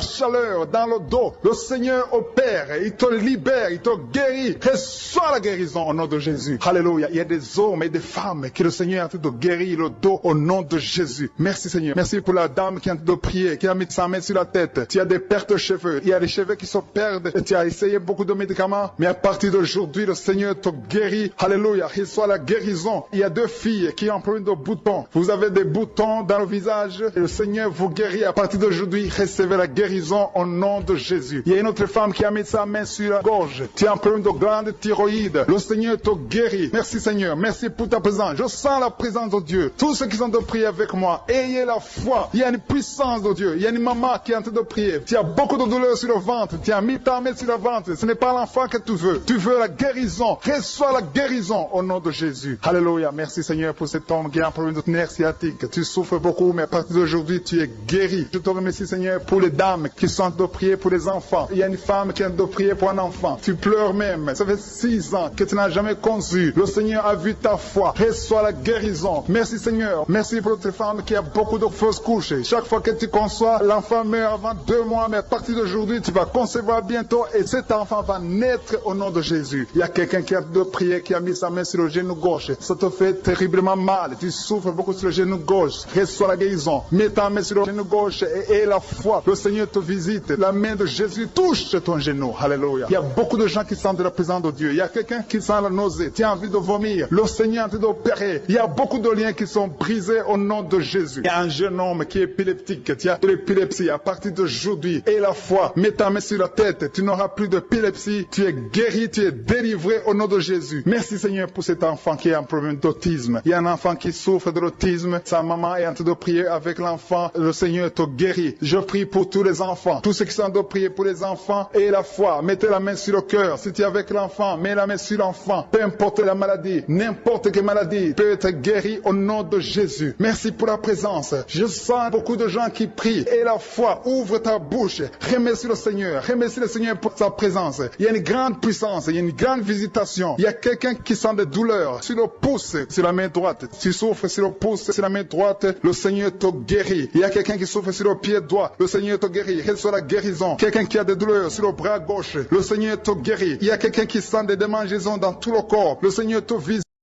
chaleur dans le dos. Le Seigneur opère. Il te libère. Il te guérit. Reçois la guérison au nom de Jésus. Alléluia. Il y a des hommes et des femmes que le Seigneur est en train de guérir le dos au nom de Jésus. Merci Seigneur. Merci pour la dame qui est en train de prier, qui a mis sa main sur la tête. Tu as des pertes de cheveux. Il y a des cheveux qui se perdent. Et tu as essayé beaucoup de médicaments. Mais à partir d'aujourd'hui, le Seigneur te guérit. Alléluia. Reçois la guérison. Il y a 2 filles qui ont un problème de boutons. Vous avez des boutons dans le visage. Et le Seigneur vous guérit. À partir d'aujourd'hui, recevez la guérison au nom de Jésus. Il y a une autre femme qui a mis sa main sur la gorge. Tu as un problème de glande thyroïde. Le Seigneur te guérit. Merci Seigneur. Merci pour ta présence. Je sens la présence de Dieu. Tous ceux qui sont de prier avec moi, ayez la foi. Il y a une puissance de Dieu. Il y a une maman qui est en train de prier. Tu as beaucoup de douleur sur le ventre. Tu as mis ta main sur le ventre. Ce n'est pas l'enfant que tu veux. Tu veux la guérison. Reçois la guérison au nom de Jésus. Alléluia. Merci Seigneur pour cet homme qui a un problème de nerf sciatique. Tu souffres beaucoup, mais à partir d'aujourd'hui, tu es guéri. Je te remercie Seigneur pour les dames qui sont de prier pour les enfants. Il y a une femme qui est de prier pour un enfant. Tu pleures même. Ça fait 6 ans que tu n'as jamais conçu. Le Seigneur a vu ta foi. Reçois la guérison. Merci Seigneur. Merci pour cette femme qui a beaucoup de fausses couches. Chaque fois que tu conçois, l'enfant meurt avant 2 mois, mais à partir d'aujourd'hui, tu vas concevoir bientôt et cet enfant va naître au nom de Jésus. Il y a quelqu'un qui a de prier, qui a mis sa main sur le genou gauche. Ça te fait terriblement mal. Tu souffres beaucoup sur le genou gauche. Reçois la guérison. Mets ta main sur le genou gauche et la foi. Le Seigneur te visite. La main de Jésus touche ton genou. Alléluia. Il y a beaucoup de gens qui sentent la présence de Dieu. Il y a quelqu'un qui sent la nausée. Tu as envie de vomir. Le Seigneur est en train d'opérer. Il y a beaucoup de liens qui sont brisés au nom de Jésus. Il y a un jeune homme qui est épileptique. Tu as de l'épilepsie à partir d'aujourd'hui. Et la foi. Mets ta main sur la tête. Tu n'auras plus d'épilepsie. Tu es guéri. Tu es délivré au nom de Jésus. Merci Seigneur pour cet enfant qui a un problème d'autisme. Il y a un enfant qui souffre de l'autisme. Sa maman est en train de prier avec l'enfant. Le Seigneur te guérit. Je prie pour tous les enfants. Tous ceux qui sont en train de prier pour les enfants et la foi. Mettez la main sur le cœur. Si tu es avec l'enfant, mets la main sur l'enfant. Peu importe la maladie, n'importe quelle maladie peut être guérie au nom de Jésus. Merci pour la présence. Je sens beaucoup de gens qui prient. Et la foi, ouvre ta bouche. Remercie le Seigneur. Remercie le Seigneur pour sa présence. Il y a une grande puissance. Il y a une grande visitation. Il y a quelqu'un qui sent des douleurs sur le pouce, sur la main droite. Tu souffres sur le pouce, sur la main droite. Le Seigneur te guérit. Il y a quelqu'un qui souffre sur le pied droit. Le Seigneur te guérit. Reçois la guérison. Quelqu'un qui a des douleurs sur le bras gauche. Le Seigneur te guérit. Il y a quelqu'un qui sent des démangeaisons dans tout le corps. Le Seigneur te visite.